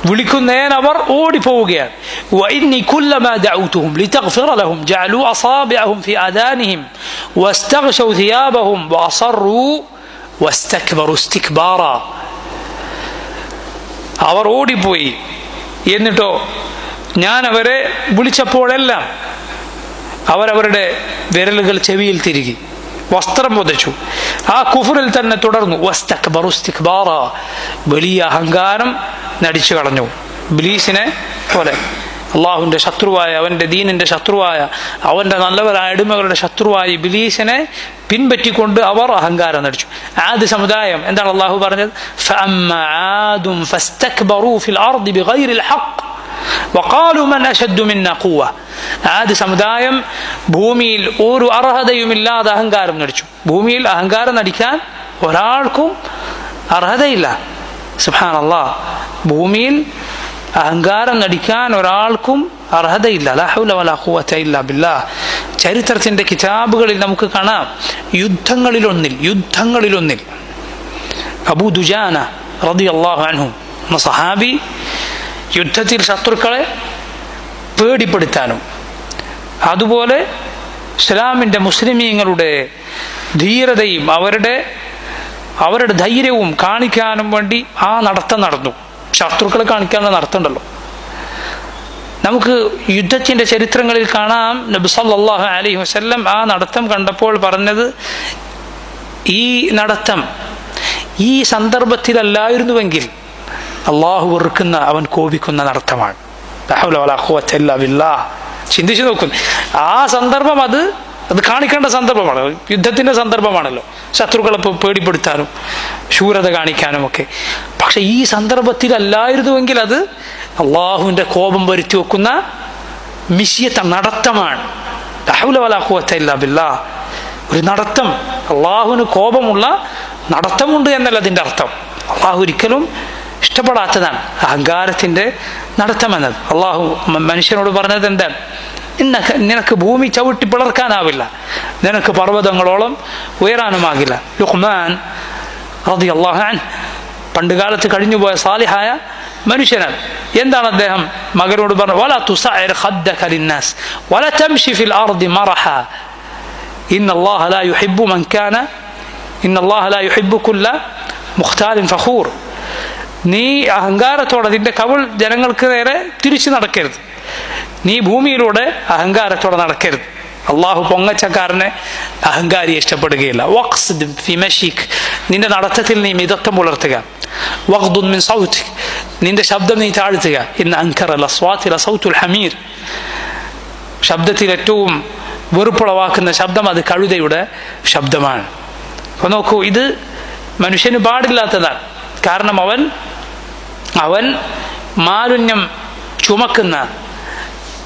വിളിക്കുന്നേൻ അവർ ഓടിപ്പോവുകയാണ്. വഇന്നി കുല്ലമാ ദഅഉതുഹും ലിതഗ്ഫിറ ലഹും ജഅലൂ അസാബിഅഹും ഫി ആദാനിഹിം വസ്തഗ്ശൗ സിയാബഹും വഅസറൂ വസ്തക്ബറു ഇസ്തിക്ബാറ. അവർ ഓടിപ്പോയി. എന്നിട്ടോ ഞാൻ അവരെ വിളിച്ചപ്പോഴെല്ലാം അവരവരുടെ വിരലുകൾ ചെവിയിൽ തിരുകി, വസ്ത്രം പുതച്ചു, ആ കുഫറിൽ തന്നെ തുടർന്നു. വസ്തക്ബറു ഇസ്തിക്ബാറ, വലിയ അഹങ്കാരം നടിച്ചു കളഞ്ഞു. ഇബ്ലീസിനെ പോലെ അള്ളാഹുവിന്റെ ശത്രുവായ, അവന്റെ ദീനിന്റെ ശത്രുവായ, അവന്റെ നല്ലവരായ അടിമകളുടെ ശത്രുവായ ഇബ്ലീസിനെ പിൻപറ്റിക്കൊണ്ട് അവർ അഹങ്കാരം നടിച്ചു. ആദ് സമുദായം എന്താണ് അള്ളാഹു പറഞ്ഞത്? ഫഅമ്മാ ആദും ഫസ്തക്ബറൂ ഫിൽ അർദി ബിഗൈറിൽ ഹഖ് വഖാലൂ മൻ അശദ്ദു മിന്നാ ഖുവ്വ. ആദ് സമുദായം ഭൂമിയിൽ ഒരു അർഹതയുമില്ലാതെ അഹങ്കാരം നടിച്ചു. ഭൂമിയിൽ അഹങ്കാരം നടിക്കാൻ ഒരാൾക്കും അർഹതയില്ല. സുബ്ഹാനല്ലാഹ്, ഭൂമിയിൽ അഹങ്കാരം നടിക്കാൻ ഒരാൾക്കും അർഹതയില്ല. ലാ ഹൗല വലാ ഖുവത ഇല്ലാ ബില്ലാഹ്.
ചരിത്രത്തിന്റെ കിതാബുകളിൽ നമുക്ക് കാണാം, യുദ്ധങ്ങളിലൊന്നിൽ അബൂ ദുജാന റളിയല്ലാഹു അൻഹു എന്ന സഹാബി യുദ്ധത്തിൽ ശത്രുക്കളെ പേടിപ്പെടുത്താനും അതുപോലെ ഇസ്ലാമിൻ്റെ മുസ്ലിമീങ്ങളുടെ ധീരതയും അവരുടെ ധൈര്യവും കാണിക്കാനും വേണ്ടി ആ നടത്തം നടന്നു. ശത്രുക്കളെ കാണിക്കാനുള്ള നടത്തമുണ്ടല്ലോ. നമുക്ക് യുദ്ധത്തിൻ്റെ ചരിത്രങ്ങളിൽ കാണാം, നബി സല്ലല്ലാഹു അലൈഹി വസല്ലം ആ നടത്തം കണ്ടപ്പോൾ പറഞ്ഞത്, ഈ നടത്തം ഈ സന്ദർഭത്തിലല്ലായിരുന്നുവെങ്കിൽ അള്ളാഹു വെറുക്കുന്ന, അവൻ കോപിക്കുന്ന നടത്തമാണ്. ചിന്തിച്ചു നോക്കും, ആ സന്ദർഭം അത് കാണിക്കേണ്ട സന്ദർഭമാണ്, യുദ്ധത്തിന്റെ സന്ദർഭമാണല്ലോ, ശത്രുക്കളെ പേടിപ്പെടുത്താനും ശൂരത കാണിക്കാനും ഒക്കെ. പക്ഷെ ഈ സന്ദർഭത്തിലല്ലായിരുന്നുവെങ്കിൽ അത് അള്ളാഹുവിന്റെ കോപം വരുത്തി വെക്കുന്ന നടത്തമാണ്. ഒരു നടത്തം, അള്ളാഹുവിന് കോപമുള്ള നടത്തമുണ്ട് എന്നല്ല അതിൻ്റെ അർത്ഥം. അള്ളാഹു ഒരിക്കലും ഇഷ്ടപ്പെടാത്തതാണ് അഹങ്കാരത്തിന്റെ നടത്തം എന്നത്. അള്ളാഹു മനുഷ്യനോട് പറഞ്ഞത് എന്താണ്? നിനക്ക് ഭൂമി ചവിട്ടി പിളർക്കാനാവില്ല, നിനക്ക് പർവ്വതങ്ങളോളം ഉയരാനുമാകില്ല. ലുഖ്മാൻ റളിയല്ലാഹു അൻഹു പണ്ടുകാലത്ത് കഴിഞ്ഞുപോയ സാലിഹായ മനുഷ്യനാണ്. എന്താണ് അദ്ദേഹം മകനോട് പറഞ്ഞത്? വലാ തുസഇർ ഖദ്ദക ലിന്നാസ് വലാ തംശി ഫിൽ അർദി മറഹ ഇന്നല്ലാഹ ലാ യുഹിബ്ബു കുല്ല മുഖ്താലിൻ ഫഖൂർ. നീ അഹങ്കാരത്തോടെ നിന്റെ കവിൾ ജനങ്ങൾക്ക് നേരെ തിരിച്ചു നടക്കരുത്, നീ ഭൂമിയിലൂടെ അഹങ്കാരത്തോടെ നടക്കരുത്. അള്ളാഹു പൊങ്ങച്ചക്കാരനെ അഹങ്കാരിയെ ഇഷ്ടപ്പെടുകയില്ല. വഖ്സിദ് ഫി മശീക്, നിന്റെ നടത്തത്തിൽ നീ മിതത്വം പുലർത്തുക. വഖ്ദുദ് മിൻ സൗതിക്, നിന്റെ ശബ്ദം നീ താഴ്ത്തുക. ഇന്ന അൻകറൽ അസ്വാതി ലസൗതുൽ ഹമീർ, ശബ്ദത്തിൽ ഏറ്റവും വെറുപ്പുളവാക്കുന്ന ശബ്ദം അത് കഴുതയുടെ ശബ്ദമാണ്. അപ്പൊ നോക്കൂ, ഇത് മനുഷ്യന് പാടില്ലാത്തതാണ്. കാരണം അവൻ മാലിന്യം ചുമക്കുന്ന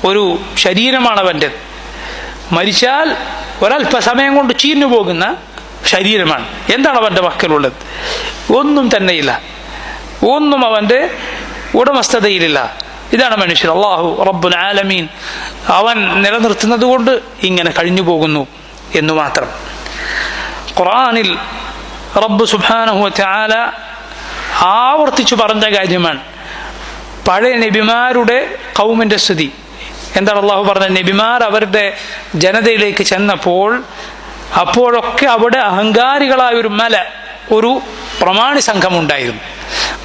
ഒരു ശരീരമാണ് അവൻ്റെ. മരിച്ചാൽ ഒരല്പസമയം കൊണ്ട് ചീഞ്ഞു പോകുന്ന ശരീരമാണ്. എന്താണ് അവൻ്റെ പക്കലുള്ളത്? ഒന്നും തന്നെയില്ല, ഒന്നും അവൻ്റെ ഉടമസ്ഥതയിലില്ല. ഇതാണ് മനുഷ്യൻ. അല്ലാഹു റബ്ബുൽ ആലമീൻ അവൻ നിലനിർത്തുന്നത് കൊണ്ട് ഇങ്ങനെ കഴിഞ്ഞു പോകുന്നു എന്ന് മാത്രം. ഖുർആനിൽ റബ്ബ് സുബ്ഹാനഹു വ തആല ആവർത്തിച്ചു പറഞ്ഞ കാര്യമാണ് പഴയ നബിമാരുടെ ഖൗമിന്റെ സ്ഥിതി. എന്താണ് അള്ളാഹു പറഞ്ഞത്? നബിമാർ അവരുടെ ജനതയിലേക്ക് ചെന്നപ്പോൾ അപ്പോഴൊക്കെ അവിടെ അഹങ്കാരികളായ ഒരു പ്രമാണി സംഘം ഉണ്ടായിരുന്നു.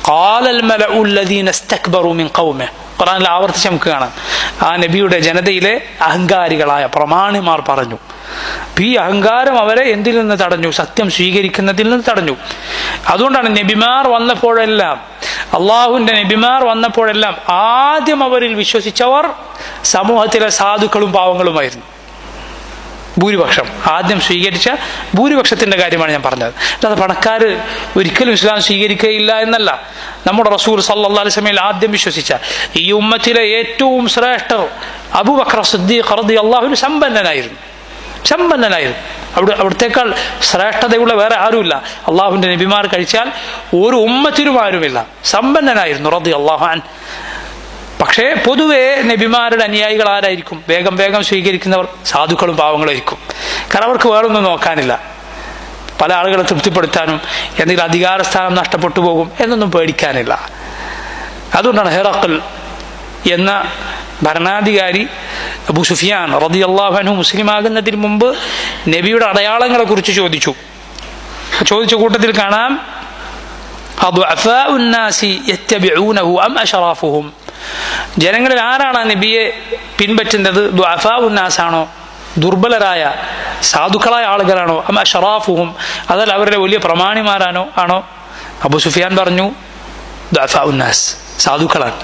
ഖാലൽ മലഉ അല്ലദീന ഇസ്തക്ബറു മിൻ ഖൗമിഹി, ഖുർആനിൽ ആവർത്തിച്ച് നമുക്ക് കാണാം. ആ നബിയുടെ ജനതയിലെ അഹങ്കാരികളായ പ്രമാണിമാർ പറഞ്ഞു. ഈ അഹങ്കാരം അവരെ എന്തിൽ നിന്ന് തടഞ്ഞു? സത്യം സ്വീകരിക്കുന്നതിൽ നിന്ന് തടഞ്ഞു. അതുകൊണ്ടാണ് നബിമാർ വന്നപ്പോഴെല്ലാം, അള്ളാഹുവിന്റെ നബിമാർ വന്നപ്പോഴെല്ലാം ആദ്യം അവരിൽ വിശ്വസിച്ചവർ സമൂഹത്തിലെ സാധുക്കളും പാവങ്ങളുമായിരുന്നു. ഭൂരിപക്ഷം ആദ്യം സ്വീകരിച്ച ഭൂരിപക്ഷത്തിന്റെ കാര്യമാണ് ഞാൻ പറഞ്ഞത്. അല്ലാതെ പണക്കാർ ഒരിക്കലും ഇസ്ലാം സ്വീകരിക്കുകയില്ല എന്നല്ല. നമ്മുടെ റസൂൽ സല്ലല്ലാഹു അലൈഹി വസല്ലം ആദ്യം വിശ്വസിച്ച ഈ ഉമ്മത്തിലെ ഏറ്റവും ശ്രേഷ്ഠർ അബൂബക്കർ സിദ്ദീഖ് റളിയല്ലാഹു അൻഹു സമ്പന്നനായിരുന്നു. അവിടത്തേക്കാൾ ശ്രേഷ്ഠതയുള്ള വേറെ ആരുമില്ല. അള്ളാഹുവിന്റെ നബിമാർ കഴിച്ചാൽ ഒരു ഉമ്മത്തിനും ആരുമില്ല. സമ്പന്നനായിരുന്നു റളിയല്ലാഹു അൻഹു. പക്ഷേ പൊതുവെ നബിമാരുടെ അനുയായികൾ ആരായിരിക്കും? വേഗം സ്വീകരിക്കുന്നവർ സാധുക്കളും പാവങ്ങളായിരിക്കും. കാരണം അവർക്ക് വേറൊന്നും നോക്കാനില്ല. പല ആളുകളെ തൃപ്തിപ്പെടുത്താനും എന്തെങ്കിലും അധികാരസ്ഥാനം നഷ്ടപ്പെട്ടു പോകും എന്നൊന്നും പേടിക്കാനില്ല. അതുകൊണ്ടാണ് ഹിറഖൽ എന്ന ഭരണാധികാരി അബൂ സുഫിയാൻ റളിയല്ലാഹു അൻഹു മുസ്ലിമാകുന്നതിന് മുമ്പ് നബിയുടെ അടയാളങ്ങളെ കുറിച്ച് ചോദിച്ച കൂട്ടത്തിൽ കാണാം, അദ്ഉഅഫാഉൻ നാസി യത്തബിഊനഹു അം അശറാഫുഹും, ജനങ്ങളിൽ ആരാണ് നബിയെ പിൻപറ്റുന്നത്? ദുഅഫാഉൻ നാസ് ആണോ, ദുർബലരായ സാധുക്കളായ ആളുകളാണോ? അം അശറാഫുഹും, അതല്ല അവരുടെ വലിയ പ്രമാണിമാരാണോ? അബൂ സുഫിയാൻ പറഞ്ഞു ദുഅഫാഉൻ നാസ്, സാധുക്കളാണ്.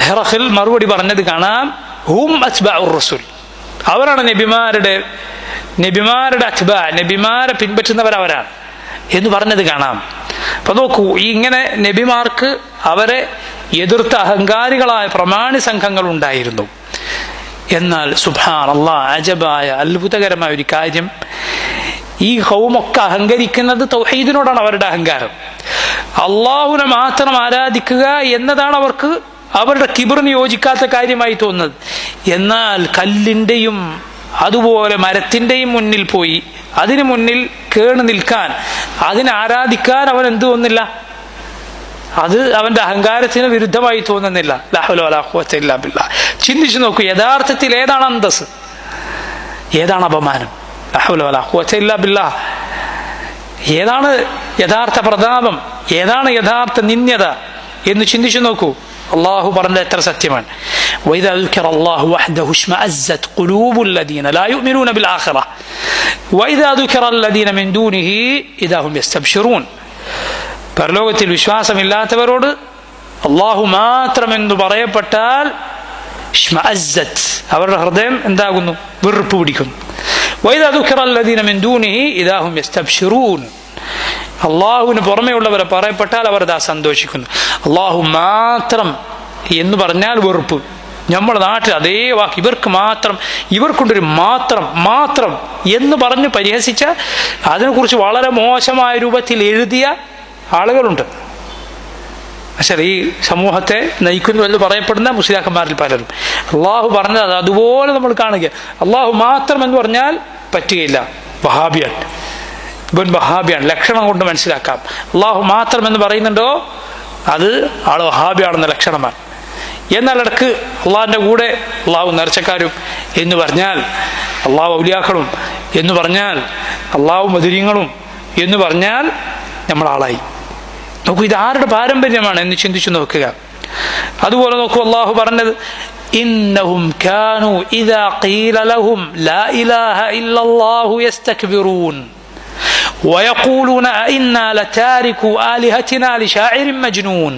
ഹിറഖൽ മറുപടി പറഞ്ഞത് കാണാം, ഹും അത്ബാഉർ റസൂൽ, അവരാണ് നബിമാരുടെ അത്ബാ, നബിമാരെ പിൻപറ്റുന്നവരവരാണ് എന്ന് പറഞ്ഞത് കാണാം. അപ്പൊ നോക്കൂ, ഇങ്ങനെ നബിമാർക്ക് അവരെ എതിർത്ത അഹങ്കാരികളായ പ്രമാണി സംഘങ്ങൾ ഉണ്ടായിരുന്നു. എന്നാൽ സുബ്ഹാനല്ലാഹ്, അജബായ അത്ഭുതകരമായ ഒരു കാര്യം, ഈ ഖൗമൊക്കെ അഹങ്കരിക്കുന്നത് തൗഹീദിനോടാണ്. അവരുടെ അഹങ്കാരം അള്ളാഹുവിനെ മാത്രം ആരാധിക്കുക എന്നതാണ് അവർക്ക് അവരുടെ കിബറിന് യോജിക്കാത്ത കാര്യമായി തോന്നുന്നത്. എന്നാൽ കല്ലിൻ്റെയും അതുപോലെ മരത്തിൻ്റെയും മുന്നിൽ പോയി അതിന് മുന്നിൽ കേണു നിൽക്കാൻ, അതിനെ ആരാധിക്കാൻ അവൻ എന്ത് തോന്നുന്നില്ല, അത് അവന്റെ അഹങ്കാരത്തിന് വിരുദ്ധമായി തോന്നുന്നില്ല. ലാ ഹൗല വലാ ഖുവത ഇല്ലാ ബില്ലാഹ്. ചിന്തിച്ചു നോക്കൂ, യഥാർത്ഥത്തിൽ ഏതാണ് അന്തസ്, ഏതാണ് അപമാനം? ലാ ഹൗല വലാ ഖുവത ഇല്ലാ ബില്ലാഹ്. ഏതാണ് യഥാർത്ഥ പ്രതാപം, ഏതാണ് യഥാർത്ഥ നിന്ദ്യത എന്ന് ചിന്തിച്ചു നോക്കൂ. അള്ളാഹു പറഞ്ഞത് എത്ര സത്യമാണ്. وإذا ذكر الله وحده اشمأزت قلوب الذين لا يؤمنون بالآخرة وإذا ذكر الذين من دونه إذا هم يستبشرون. പരലോകത്തിൽ വിശ്വാസമില്ലാത്തവരോട് അള്ളാഹു മാത്രമെന്ന് പറയപ്പെട്ടാൽ ഇഷ്മഅസ്സത്ത്, അവരുടെ ഹൃദയം എന്താകുന്നു, വെറുപ്പ് പിടിക്കുന്നു. വഇദാ ദുഖിറ അല്ലദീന മിൻ ദൂനിഹി ഇദാ ഹും യസ്തബ്ശിറൂൻ. അള്ളാഹുവിന് പുറമെയുള്ളവരെ പറയപ്പെട്ടാൽ അവർ ദാ സന്തോഷിക്കുന്നു. അള്ളാഹു മാത്രം എന്ന് പറഞ്ഞാൽ വെറുപ്പ്. നമ്മുടെ നാട്ടിൽ അതേ വാക്ക്, ഇവർക്ക് മാത്രം, ഇവർക്കൊണ്ടൊരു മാത്രം മാത്രം എന്ന് പറഞ്ഞ് പരിഹസിച്ച, അതിനെക്കുറിച്ച് വളരെ മോശമായ രൂപത്തിൽ എഴുതിയ ആളുകളുണ്ട്. പക്ഷേ ഈ സമൂഹത്തെ നയിക്കുന്നു എന്ന് പറയപ്പെടുന്ന മുസ്ലിയാക്കന്മാരിൽ പലരും. അള്ളാഹു പറഞ്ഞത് അതുപോലെ നമ്മൾ കാണുക. അള്ളാഹു മാത്രം എന്ന് പറഞ്ഞാൽ പറ്റുകയില്ല, വഹാബിയാണ്, ഇവൻ വഹാബിയാണ്, ലക്ഷണം കൊണ്ട് മനസ്സിലാക്കാം. അള്ളാഹു മാത്രം എന്ന് പറയുന്നുണ്ടോ അത് ആൾ വഹാബിയാണെന്ന ലക്ഷണമാണ്. എന്നാൽ ഇടക്ക് അള്ളാഹിൻ്റെ കൂടെ അള്ളാഹു നേർച്ചക്കാരും എന്ന് പറഞ്ഞാൽ, അള്ളാഹു ഔലിയാക്കളും എന്ന് പറഞ്ഞാൽ, അള്ളാഹു മദുര്യങ്ങളും എന്ന് പറഞ്ഞാൽ നമ്മളാളായി. നോക്കൂ, ഇത് ആരുടെ പാരമ്പര്യമാണ് എന്ന് ചിന്തിച്ചു നോക്കുക. അതുപോലെ നോക്കൂ, അള്ളാഹു പറഞ്ഞത് ഇന്നഹും കാനൂ ഇദാ ഖീല ലഹും ലാ ഇലാഹ ഇല്ലല്ലാഹു യസ്തക്ബിറൂൻ വയഖൂലൂന അഇന്നാ ലതാരികൂ ആലിഹതിനാ ലിശാഇരിൻ മജ്നൂൻ.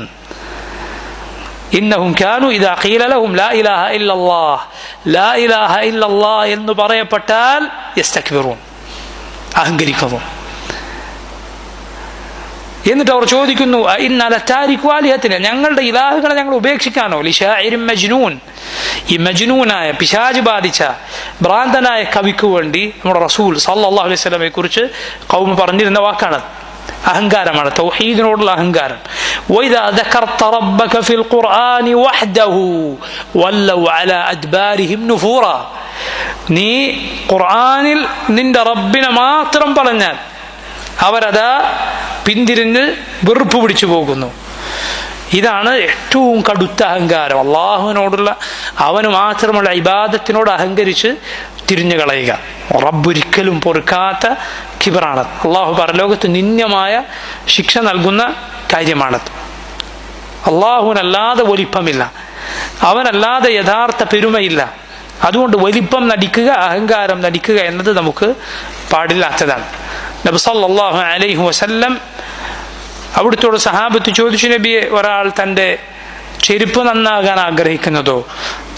ഇന്നഹും കാനൂ ഇദാ ഖീല ലഹും ലാ ഇലാഹ ഇല്ലല്ലാഹ്, ലാ ഇലാഹ ഇല്ലല്ലാഹ് എന്ന് പറയപ്പെട്ടാൽ യസ്തക്ബിറൂൻ, അഹങ്കരിക്കുന്നു. എന്നിട്ട് അവർ ചോദിക്കുന്നു ഇന്നാ ലതാരികൂ ആലിഹതിനാ, ഞങ്ങളുടെ ഇലാഹുകളെ ഞങ്ങൾ ഉപേക്ഷിക്കാനോ, ലിശാഇരിൻ മജ്നൂൻ, ഈ മജ്നൂനായ പിശാച് ബാധിച്ച ഭ്രാന്തനായ കവിക്ക് വേണ്ടി നമ്മുടെ റസൂൽ സല്ലല്ലാഹു അലൈഹി വസല്ലമയെ കുറിച്ച് ഖൗമ പറഞ്ഞിരുന്ന വാക്കാണ്. അഹങ്കാരമാണ്, തൗഹീദിനോടുള്ള അഹങ്കാരം. വഇദാ ദകർത റബ്ബക ഫിൽ ഖുർആനി വഹ്ദഹു വല്ലൗ അലാ അദ്ബാരിഹിം നുഫൂറ. നീ ഖുർആനിൽ നിന്റെ റബ്ബിനെ മാത്രം പറഞ്ഞാൽ അവരതാ പിന്തിരിഞ്ഞ് വെറുപ്പ് പിടിച്ചു പോകുന്നു. ഇതാണ് ഏറ്റവും കടുത്ത അഹങ്കാരം. അള്ളാഹുവിനോടുള്ള, അവന് മാത്രമുള്ള ഇബാദത്തിനോട് അഹങ്കരിച്ച് തിരിഞ്ഞു കളയുക. റബ്ബൊരിക്കലും പൊറുക്കാത്ത കിബറാണത്. അള്ളാഹു പരലോകത്ത് നിന്ദ്യമായ ശിക്ഷ നൽകുന്ന കാര്യമാണത്. അള്ളാഹുവിനല്ലാതെ വലിപ്പമില്ല, അവനല്ലാതെ യഥാർത്ഥ പെരുമയില്ല. അതുകൊണ്ട് വലിപ്പം നടിക്കുക, അഹങ്കാരം നടിക്കുക എന്നത് നമുക്ക് പാടില്ലാത്തതാണ്. നബി സല്ലല്ലാഹു അലൈഹി വസല്ലം അവിടുത്തോട് സഹാബത്ത് ചോദിച്ചു, നബിയെ, ഒരാൾ തൻ്റെ ചെരുപ്പ് നന്നാകാൻ ആഗ്രഹിക്കുന്നതോ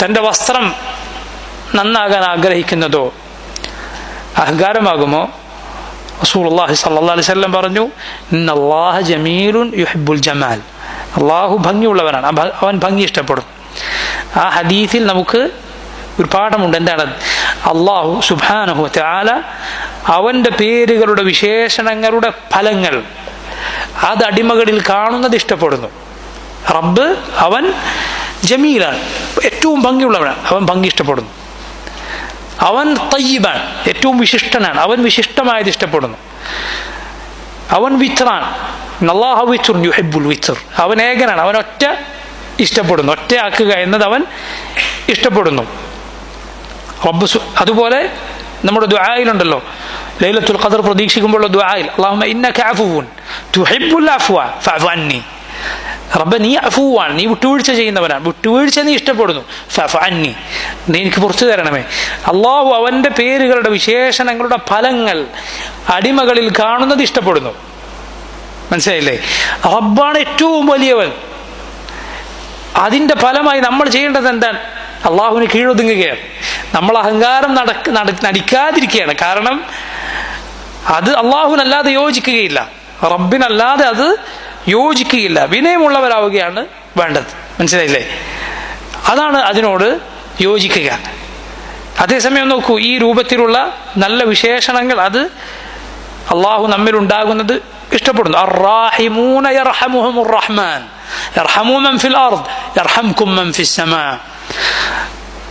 തൻ്റെ വസ്ത്രം നന്നാകാൻ ആഗ്രഹിക്കുന്നതോ അഹങ്കാരമാകുമോ? റസൂലുള്ളാഹി സ്വല്ലല്ലാഹു അലൈഹി വസല്ലം പറഞ്ഞു, ഇന്നല്ലാഹ ജമീലുൻ യുഹിബ്ബുൽ ജമാൽ. അള്ളാഹു ഭംഗിയുള്ളവനാണ്, അവൻ ഭംഗി ഇഷ്ടപ്പെടും. ആ ഹദീസിൽ നമുക്ക് ഒരു പാഠമുണ്ട്. എന്താണത്? അള്ളാഹു സുബ്ഹാനഹു വ തആല അവൻ്റെ പേരുകളുടെ വിശേഷണങ്ങളുടെ ഫലങ്ങൾ അത് അടിമകളിൽ കാണുന്നത് ഇഷ്ടപ്പെടുന്നു. റബ്ബ് അവൻ ജമീലാണ്, ഏറ്റവും ഭംഗിയുള്ളവനാണ്, അവൻ ഭംഗി ഇഷ്ടപ്പെടുന്നു. അവൻ തയ്യിബാൻ, ഏറ്റവും വിശിഷ്ടനാണ്, അവൻ വിശിഷ്ടമായത് ഇഷ്ടപ്പെടുന്നു. അവൻ വിത്റാൻ, അല്ലാഹു വിത്റുൻ യുഹിബ്ബുൽ വിത്ർ, അവൻ ഏകനാണ്, അവൻ ഒറ്റ ഇഷ്ടപ്പെടുന്നു, ഒറ്റയാക്കുക എന്നത് അവൻ ഇഷ്ടപ്പെടുന്നു. റബ്ബ് അതുപോലെ നമ്മുടെ ദുആയിലുണ്ടല്ലോ, ലൈലത്തുൽ ഖദർ പ്രതീക്ഷിക്കുമ്പോഴുള്ള ദുആയിൽ അല്ലാഹുമ്മ ഇന്നക അഫൂൻ തുഹിബ്ബുൽ അഫ്വ ഫഅഫു അന്നി. റബ്ബേ, നീ അഫൂവാൻ, നീ വിട്ടുവീഴ്ച ചെയ്യുന്നവനാണ്, വിട്ടുവീഴ്ച നീ ഇഷ്ടപ്പെടുന്നു. ഫഅഫു അന്നി, നീ എനിക്ക് പുറത്തു തരണമേ. അള്ളാഹു അവൻ്റെ പേരുകളുടെ വിശേഷണങ്ങളുടെ ഫലങ്ങൾ അടിമകളിൽ കാണുന്നത് ഇഷ്ടപ്പെടുന്നു. മനസ്സിലായില്ലേ? റബ്ബാണ് ഏറ്റവും വലിയവൻ. അതിൻ്റെ ഫലമായി നമ്മൾ ചെയ്യേണ്ടത് എന്താണ്? അള്ളാഹുവിന് കീഴൊതുങ്ങുകയാണ്. നമ്മൾ അഹങ്കാരം നടിക്കാതിരിക്കുകയാണ്. കാരണം അത് അള്ളാഹുവിനല്ലാതെ യോജിക്കുകയില്ല, റബ്ബിനല്ലാതെ അത് യോജിക്കുകയില്ല. വിനയമുള്ളവരാവുകയാണ് വേണ്ടത്. മനസ്സിലായില്ലേ? അതാണ് അതിനോട് യോജിക്കുക. അതേസമയം നോക്കൂ, ഈ രൂപത്തിലുള്ള നല്ല വിശേഷണങ്ങൾ അത് അള്ളാഹു നമ്മിലുണ്ടാകുന്നത് ഇഷ്ടപ്പെടുന്നു. അർറാഹിമൂന യർഹമുഹുമുർ റഹ്മാൻ യർഹമു മൻ ഫിൽ അർദ് യർഹംകും മൻ ഫിസ് സമാ.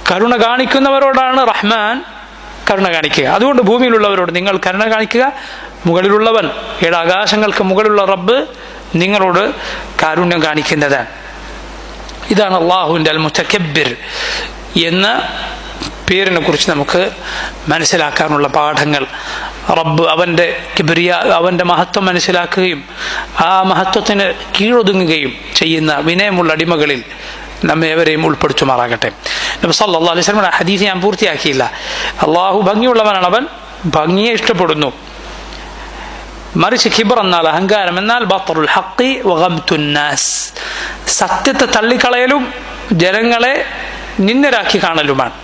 കരുണ കാണിക്കുന്നവരോടാണ് റഹ്മാൻ കരുണ കാണിക്കുക. അതുകൊണ്ട് ഭൂമിയിലുള്ളവരോട് നിങ്ങൾ കരുണ കാണിക്കുക. മുകളിലുള്ളവൻ, 7 ആകാശങ്ങൾക്ക് മുകളിലുള്ള റബ്ബ് നിങ്ങളോട് കാരുണ്യം കാണിക്കുന്നതാണ്. ഇതാണ് അള്ളാഹുവിൻ്റെ അൽ മുതകബ്ബിർ എന്ന പേരിനെ കുറിച്ച് നമുക്ക് മനസ്സിലാക്കാനുള്ള പാഠങ്ങൾ. റബ്ബ് അവൻ്റെ കിബ്രിയ, അവൻ്റെ മഹത്വം മനസ്സിലാക്കുകയും ആ മഹത്വത്തിന് കീഴൊതുങ്ങുകയും ചെയ്യുന്ന വിനയമുള്ള അടിമകളിൽ നമ്മെ ഏവരെയും ഉൾപ്പെടുത്തുമാറാകട്ടെ. നബി സല്ലല്ലാഹു അലൈഹി വസല്ലം ഹദീസ് ഞാൻ പൂർത്തിയാക്കിയില്ല. അള്ളാഹു ഭംഗിയുള്ളവനാണ്, അവൻ ഭംഗിയെ ഇഷ്ടപ്പെടുന്നു. മറിച്ച് കിബർ എന്നാൽ അഹങ്കാരം എന്നാൽ ബത്റുൽ ഹഖി വഗംതുൻ നാസ്, സത്യത്തെ തള്ളിക്കളയലും ജനങ്ങളെ നിന്ദരാക്കി കാണലുമാണ്.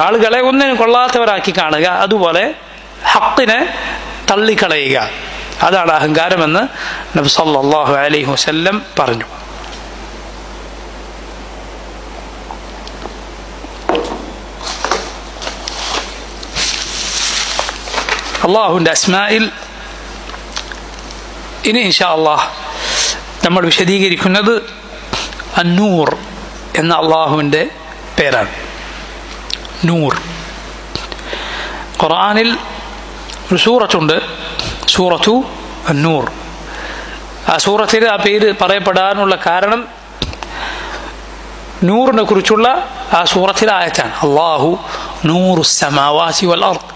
ആളുകളെ ഒന്നിനും കൊള്ളാത്തവരാക്കി കാണുക, അതുപോലെ ഹഖിനെ തള്ളിക്കളയുക, അതാണ് അഹങ്കാരമെന്ന് നബി സല്ലല്ലാഹു അലൈഹി വസല്ലം പറഞ്ഞു. അള്ളാഹുവിൻ്റെ അസ്മായിൽ ഇനി ഇൻഷാ അള്ളാഹ് നമ്മൾ വിശദീകരിക്കുന്നത് അന്നൂർ എന്ന അള്ളാഹുവിൻ്റെ പേരാണ്. നൂർ. ഖുർആനിൽ ഒരു സൂറത്തുണ്ട്, സൂറത്തു അന്നൂർ. ആ സൂറത്തിൽ ആ പേര് പറയപ്പെടാനുള്ള കാരണം നൂറിനെ കുറിച്ചുള്ള ആ സൂറത്തിലെ ആയത്താണ്. അല്ലാഹു നൂറു السماوات والأرض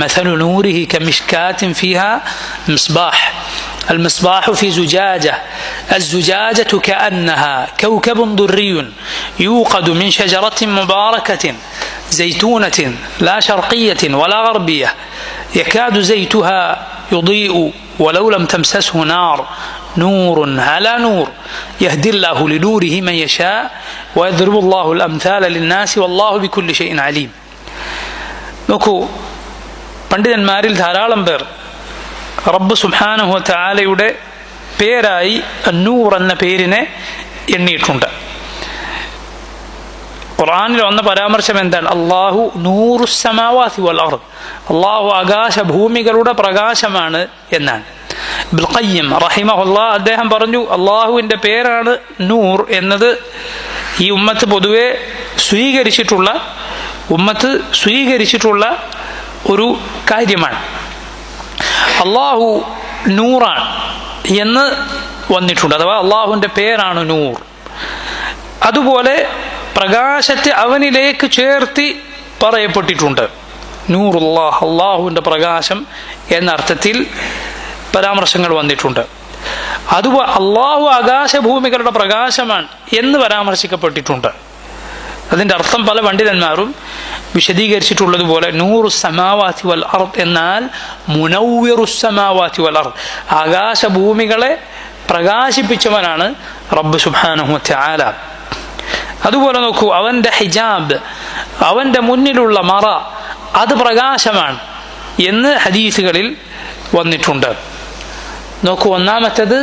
مثل نوره كمشكاة فيها مصباح المصباح في زجاجة الزجاجة كأنها كوكب دري يوقد من شجرة مباركة زيتونة لا شرقية ولا غربية يكاد زيتها يضيء ولو لم تمسسه نار نور على نور يهدي الله لنوره من يشاء ويضرب الله الأمثال للناس والله بكل شيء عليم. നോക്കൂ, പണ്ഡിതന്മാരിൽ ധാരാളം പേർ റബ്ബ് സുബ്ഹാനഹു വ തആലയുടെ പേരായി അന്നൂർ എന്ന പേരിനെ എണ്ണിയിട്ടുണ്ട്. ഖുർആനിൽ വന്ന പരാമർശം എന്താണ്? അല്ലാഹു നൂറുസ് സമാവാതി വൽ അർദ്, അല്ലാഹു ആകാശഭൂമികളുടെ പ്രകാശമാണ് എന്നാണ്. ഇബ്നുൽ ഖയ്യിം റഹിമഹുല്ലാഹ് അദ്ദേഹം പറഞ്ഞു, അല്ലാഹുവിൻ്റെ പേരാണ് നൂർ എന്നത് ഈ ഉമ്മത്ത് പൊതുവെ സ്വീകരിച്ചിട്ടുള്ള ഒരു കാര്യമാണ്. അല്ലാഹു നൂറാണ് എന്ന് വന്നിട്ടുണ്ട്, അഥവാ അള്ളാഹുവിൻ്റെ പേരാണ് നൂർ. അതുപോലെ പ്രകാശത്തെ അവനിലേക്ക് ചേർത്തി പറയപ്പെട്ടിട്ടുണ്ട്. നൂറുല്ലാഹ്, അള്ളാഹുവിൻ്റെ പ്രകാശം എന്ന അർത്ഥത്തിൽ പരാമർശങ്ങൾ വന്നിട്ടുണ്ട്. അതുപോലെ അള്ളാഹു ആകാശഭൂമികളുടെ പ്രകാശമാണ് എന്ന് പരാമർശിക്കപ്പെട്ടിട്ടുണ്ട്. അതിൻ്റെ അർത്ഥം പല പണ്ഡിതന്മാരും വിശദീകരിച്ചിട്ടുള്ളതുപോലെ നൂറു സമാവാതി വൽ അർദ് എന്നാൽ മുനവ്വിറു സമാവാതി വൽ അർദ്, ആകാശഭൂമികളെ പ്രകാശിപ്പിച്ചവനാണ് റബ്ബ് സുബ്ഹാനഹു വ തആല. അതുപോലെ നോക്കൂ, അവൻ്റെ ഹിജാബ്, അവൻ്റെ മുന്നിലുള്ള മറ, അത് പ്രകാശമാണ് എന്ന് ഹദീസുകളിൽ വന്നിട്ടുണ്ട്. നോക്കൂ, ഒന്നാമത്തേത്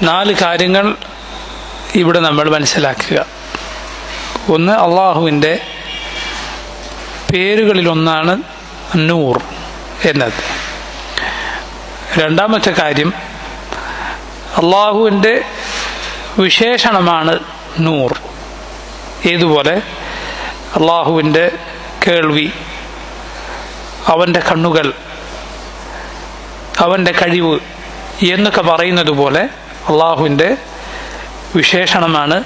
4 കാര്യങ്ങൾ ഇവിടെ നമ്മൾ മനസ്സിലാക്കുക. ഒന്ന്, അള്ളാഹുവിൻ്റെ പേരുകളിലൊന്നാണ് നൂർ എന്നത്. രണ്ടാമത്തെ കാര്യം, അള്ളാഹുവിൻ്റെ വിശേഷണമാണ് നൂർ. ഏതുപോലെ അള്ളാഹുവിൻ്റെ കേൾവി, അവൻ്റെ കണ്ണുകൾ, അവൻ്റെ കഴിവ് എന്നൊക്കെ പറയുന്നത് പോലെ അള്ളാഹുവിൻ്റെ വിശേഷണമാണ്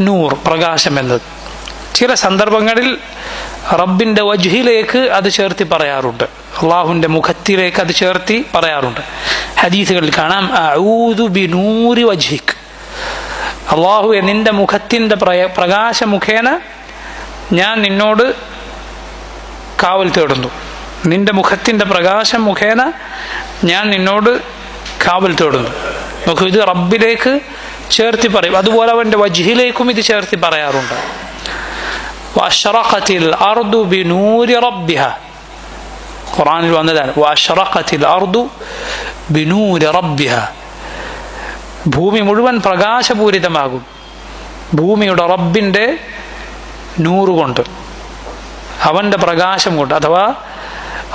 നൂർ, പ്രകാശം എന്നത്. ചില സന്ദർഭങ്ങളിൽ റബ്ബിൻ്റെ വജ്ഹിലേക്ക് അത് ചേർത്തി പറയാറുണ്ട്, അള്ളാഹുവിൻ്റെ മുഖത്തിലേക്ക് അത് ചേർത്തി പറയാറുണ്ട്. ഹദീസുകളിൽ കാണാം, അഊദു ബിനൂരി വജ്ഹിക്, അള്ളാഹുവെ നിന്റെ മുഖത്തിൻ്റെ പ്രകാശ മുഖേന ഞാൻ നിന്നോട് കാവൽ തേടുന്നു, നിന്റെ മുഖത്തിൻ്റെ പ്രകാശം മുഖേന ഞാൻ നിന്നോട് കാവൽ തേടുന്നു. നമുക്ക് ഇത് റബ്ബിലേക്ക് ചേർത്തി പറയും. അതുപോലെ അവൻ്റെ വജ്ഹിലേക്കും ഇത് ചേർത്തി പറയാറുണ്ട്. വഅശ്റഖത്തിൽ അർദു ബിനൂരി റബ്ബിഹ, ഖുർആനിൽ വന്നതാണ്. വഅശ്റഖത്തിൽ അർദു ബിനൂരി റബ്ബിഹ, ഭൂമി മുഴുവൻ പ്രകാശപൂരിതമാകും ഭൂമിയുടെ റബ്ബിൻ്റെ നൂറ് കൊണ്ട്. അവൻ്റെ പ്രകാശം കൊണ്ട്. അഥവാ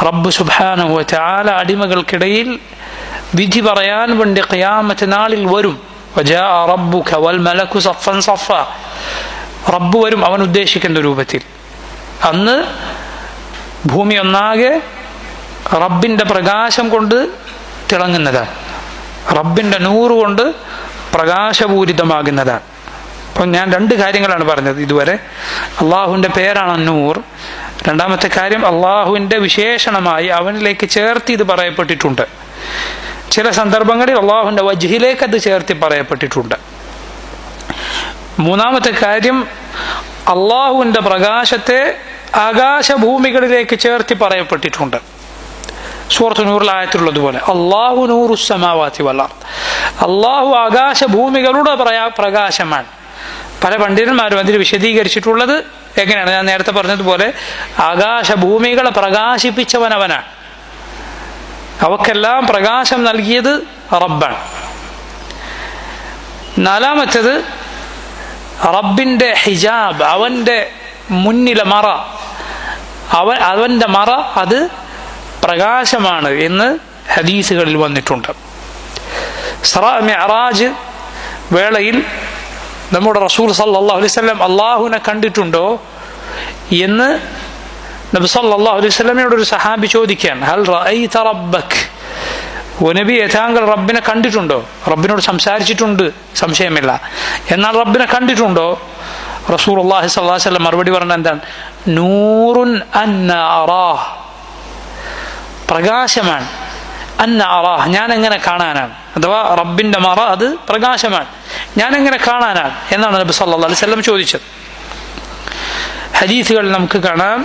റബ്ബ് സുബ്ഹാനഹു വ തആല അടിമകൾക്കിടയിൽ വിധി പറയാൻ വേണ്ടി ഖിയാമത്ത് നാളിൽ വരും. വജാഅ റബ്ബുക വൽ മലക്കു സഫൻ സഫ. റബ്ബ് വരും അവൻ ഉദ്ദേശിക്കുന്ന രൂപത്തിൽ. അന്ന് ഭൂമി ഒന്നാകെ റബ്ബിൻ്റെ പ്രകാശം കൊണ്ട് തിളങ്ങുന്നതാണ്, റബ്ബിൻ്റെ നൂറ് കൊണ്ട് പ്രകാശപൂരിതമാകുന്നതാണ്. അപ്പം ഞാൻ 2 കാര്യങ്ങളാണ് പറഞ്ഞത് ഇതുവരെ. അള്ളാഹുവിൻ്റെ പേരാണ് നൂർ. രണ്ടാമത്തെ കാര്യം അള്ളാഹുവിൻ്റെ വിശേഷണമായി അവനിലേക്ക് ചേർത്ത് ഇത് പറയപ്പെട്ടിട്ടുണ്ട്. ചില സന്ദർഭങ്ങളിൽ അള്ളാഹുവിൻ്റെ വജ്ഹിലേക്ക് അത് ചേർത്തി പറയപ്പെട്ടിട്ടുണ്ട്. മൂന്നാമത്തെ കാര്യം അള്ളാഹുവിൻ്റെ പ്രകാശത്തെ ആകാശഭൂമികളിലേക്ക് ചേർത്തി പറയപ്പെട്ടിട്ടുണ്ട്. സൂറത്ത് നൂറിൽ ആയത്തിലുള്ളതുപോലെ അള്ളാഹു നൂറുസ് സമാവാതി വൽ അർദ്. അള്ളാഹു ആകാശഭൂമികളുടെ പ്രകാശമാണ്. പല പണ്ഡിതന്മാരും അതിൽ വിശദീകരിച്ചിട്ടുള്ളത് എങ്ങനെയാണ്? ഞാൻ നേരത്തെ പറഞ്ഞതുപോലെ ആകാശഭൂമികളെ പ്രകാശിപ്പിച്ചവൻ അവനാണ്. അവക്കെല്ലാം പ്രകാശം നൽകിയത് റബ്ബാണ്. നാലാമത്തേത് റബ്ബിൻ്റെ ഹിജാബ്, അവൻ്റെ മുന്നിലെ മറ, അവൻ്റെ മറ അത് പ്രകാശമാണ് എന്ന് ഹദീസുകളിൽ വന്നിട്ടുണ്ട്. ഇസ്റാ മിഅ്റാജ് വേളയിൽ നമ്മുടെ റസൂൽ സല്ലല്ലാഹു അലൈഹി വസല്ലം അള്ളാഹുവിനെ കണ്ടിട്ടുണ്ടോ എന്ന് നബി സല്ലല്ലാഹു അലൈഹി വസല്ലമയോട് ഒരു സഹാബി ചോദിക്കുകയാണ്. ഹൽ റഅയ്ത റബ്ബക്, ഓ നബിയെ താങ്കൾ റബ്ബിനെ കണ്ടിട്ടുണ്ടോ? റബ്ബിനോട് സംസാരിച്ചിട്ടുണ്ട്, സംശയമില്ല. എന്നാൽ റബ്ബിനെ കണ്ടിട്ടുണ്ടോ? റസൂലുള്ളാഹി സ്വല്ലല്ലാഹു അലൈഹി വസല്ലം മറുപടി പറഞ്ഞത് എന്താണ്? നൂറുൻ അന്ന അറാഹ്, പ്രകാശമാണ്. അന്ന അറാഹ്, ഞാൻ എങ്ങനെ കാണാനാണ്? അഥവാ റബ്ബിൻ്റെ മറ അത് പ്രകാശമാണ്, ഞാൻ എങ്ങനെ കാണാനാണ് എന്നാണ് നബി സല്ലല്ലാഹു അലൈഹി വസല്ലം ചോദിച്ചത്. ഹദീസുകൾ നമുക്ക് കാണാം.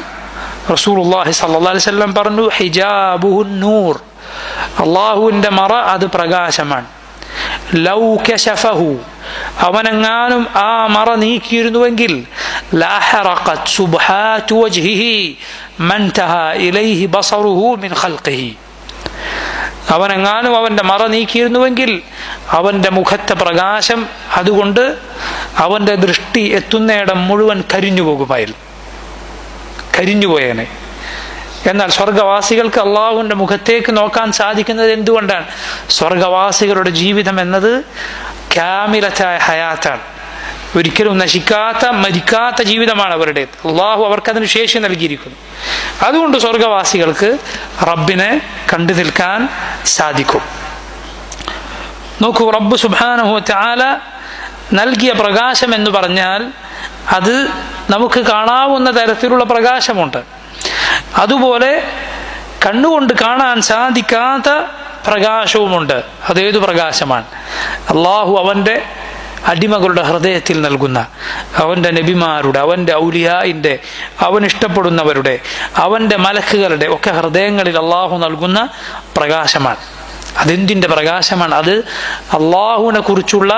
റസൂലുള്ളാഹി സ്വല്ലല്ലാഹു അലൈഹി വസല്ലം പറഞ്ഞു, ഹിജാബുഹു നൂർ, അള്ളാഹുവിൻ്റെ മറ അത് പ്രകാശമാണ്. ലൗ കശഫഹു, അവനെങ്ങാനും ആ മറ നീക്കിയിരുന്നുവെങ്കിൽ ലഹറഖത് സുബ്ഹാതു വജ്ഹിഹി മൻതഹാ ഇലൈഹി ബസറുഹു മിൻ ഖൽഖിഹി, അവനെങ്ങാനും അവൻ്റെ മറ നീക്കിയിരുന്നുവെങ്കിൽ അവൻ്റെ മുഖത്തെ പ്രകാശം അതുകൊണ്ട് അവൻ്റെ ദൃഷ്ടി എത്തുന്നയിടം മുഴുവൻ കരിഞ്ഞു പോകുമായിരുന്നു, കരിഞ്ഞുപോയേനെ. എന്നാൽ സ്വർഗവാസികൾക്ക് അള്ളാഹുവിൻ്റെ മുഖത്തേക്ക് നോക്കാൻ സാധിക്കുന്നത് എന്തുകൊണ്ടാണ്? സ്വർഗവാസികളുടെ ജീവിതം എന്നത് കാമിലത്തായ ഹയാത്താണ്, ഒരിക്കലും നശിക്കാത്ത മരിക്കാത്ത ജീവിതമാണ് അവരുടെ. അള്ളാഹു അവർക്കതിന് ശേഷി നൽകിയിരിക്കുന്നു. അതുകൊണ്ട് സ്വർഗവാസികൾക്ക് റബ്ബിനെ കണ്ടു നിൽക്കാൻ സാധിക്കും. നോക്കൂ, റബ്ബ് സുബ്ഹാനഹു വ തആല നൽകിയ പ്രകാശം എന്ന് പറഞ്ഞാൽ അത് നമുക്ക് കാണാവുന്ന തരത്തിലുള്ള പ്രകാശമുണ്ട്. അതുപോലെ കണ്ണുകൊണ്ട് കാണാൻ സാധിക്കാത്ത പ്രകാശവുമുണ്ട്. അതേതു പ്രകാശമാണ്? അള്ളാഹു അവൻ്റെ അടിമകളുടെ ഹൃദയത്തിൽ നൽകുന്ന, അവൻ്റെ നബിമാരുടെ, അവൻ്റെ ഔലിയായിൻ്റെ, അവൻ ഇഷ്ടപ്പെടുന്നവരുടെ, അവൻ്റെ മലക്കുകളുടെ ഒക്കെ ഹൃദയങ്ങളിൽ അള്ളാഹു നൽകുന്ന പ്രകാശമാണ്. അതെന്തിൻ്റെ പ്രകാശമാണ്? അത് അള്ളാഹുവിനെ കുറിച്ചുള്ള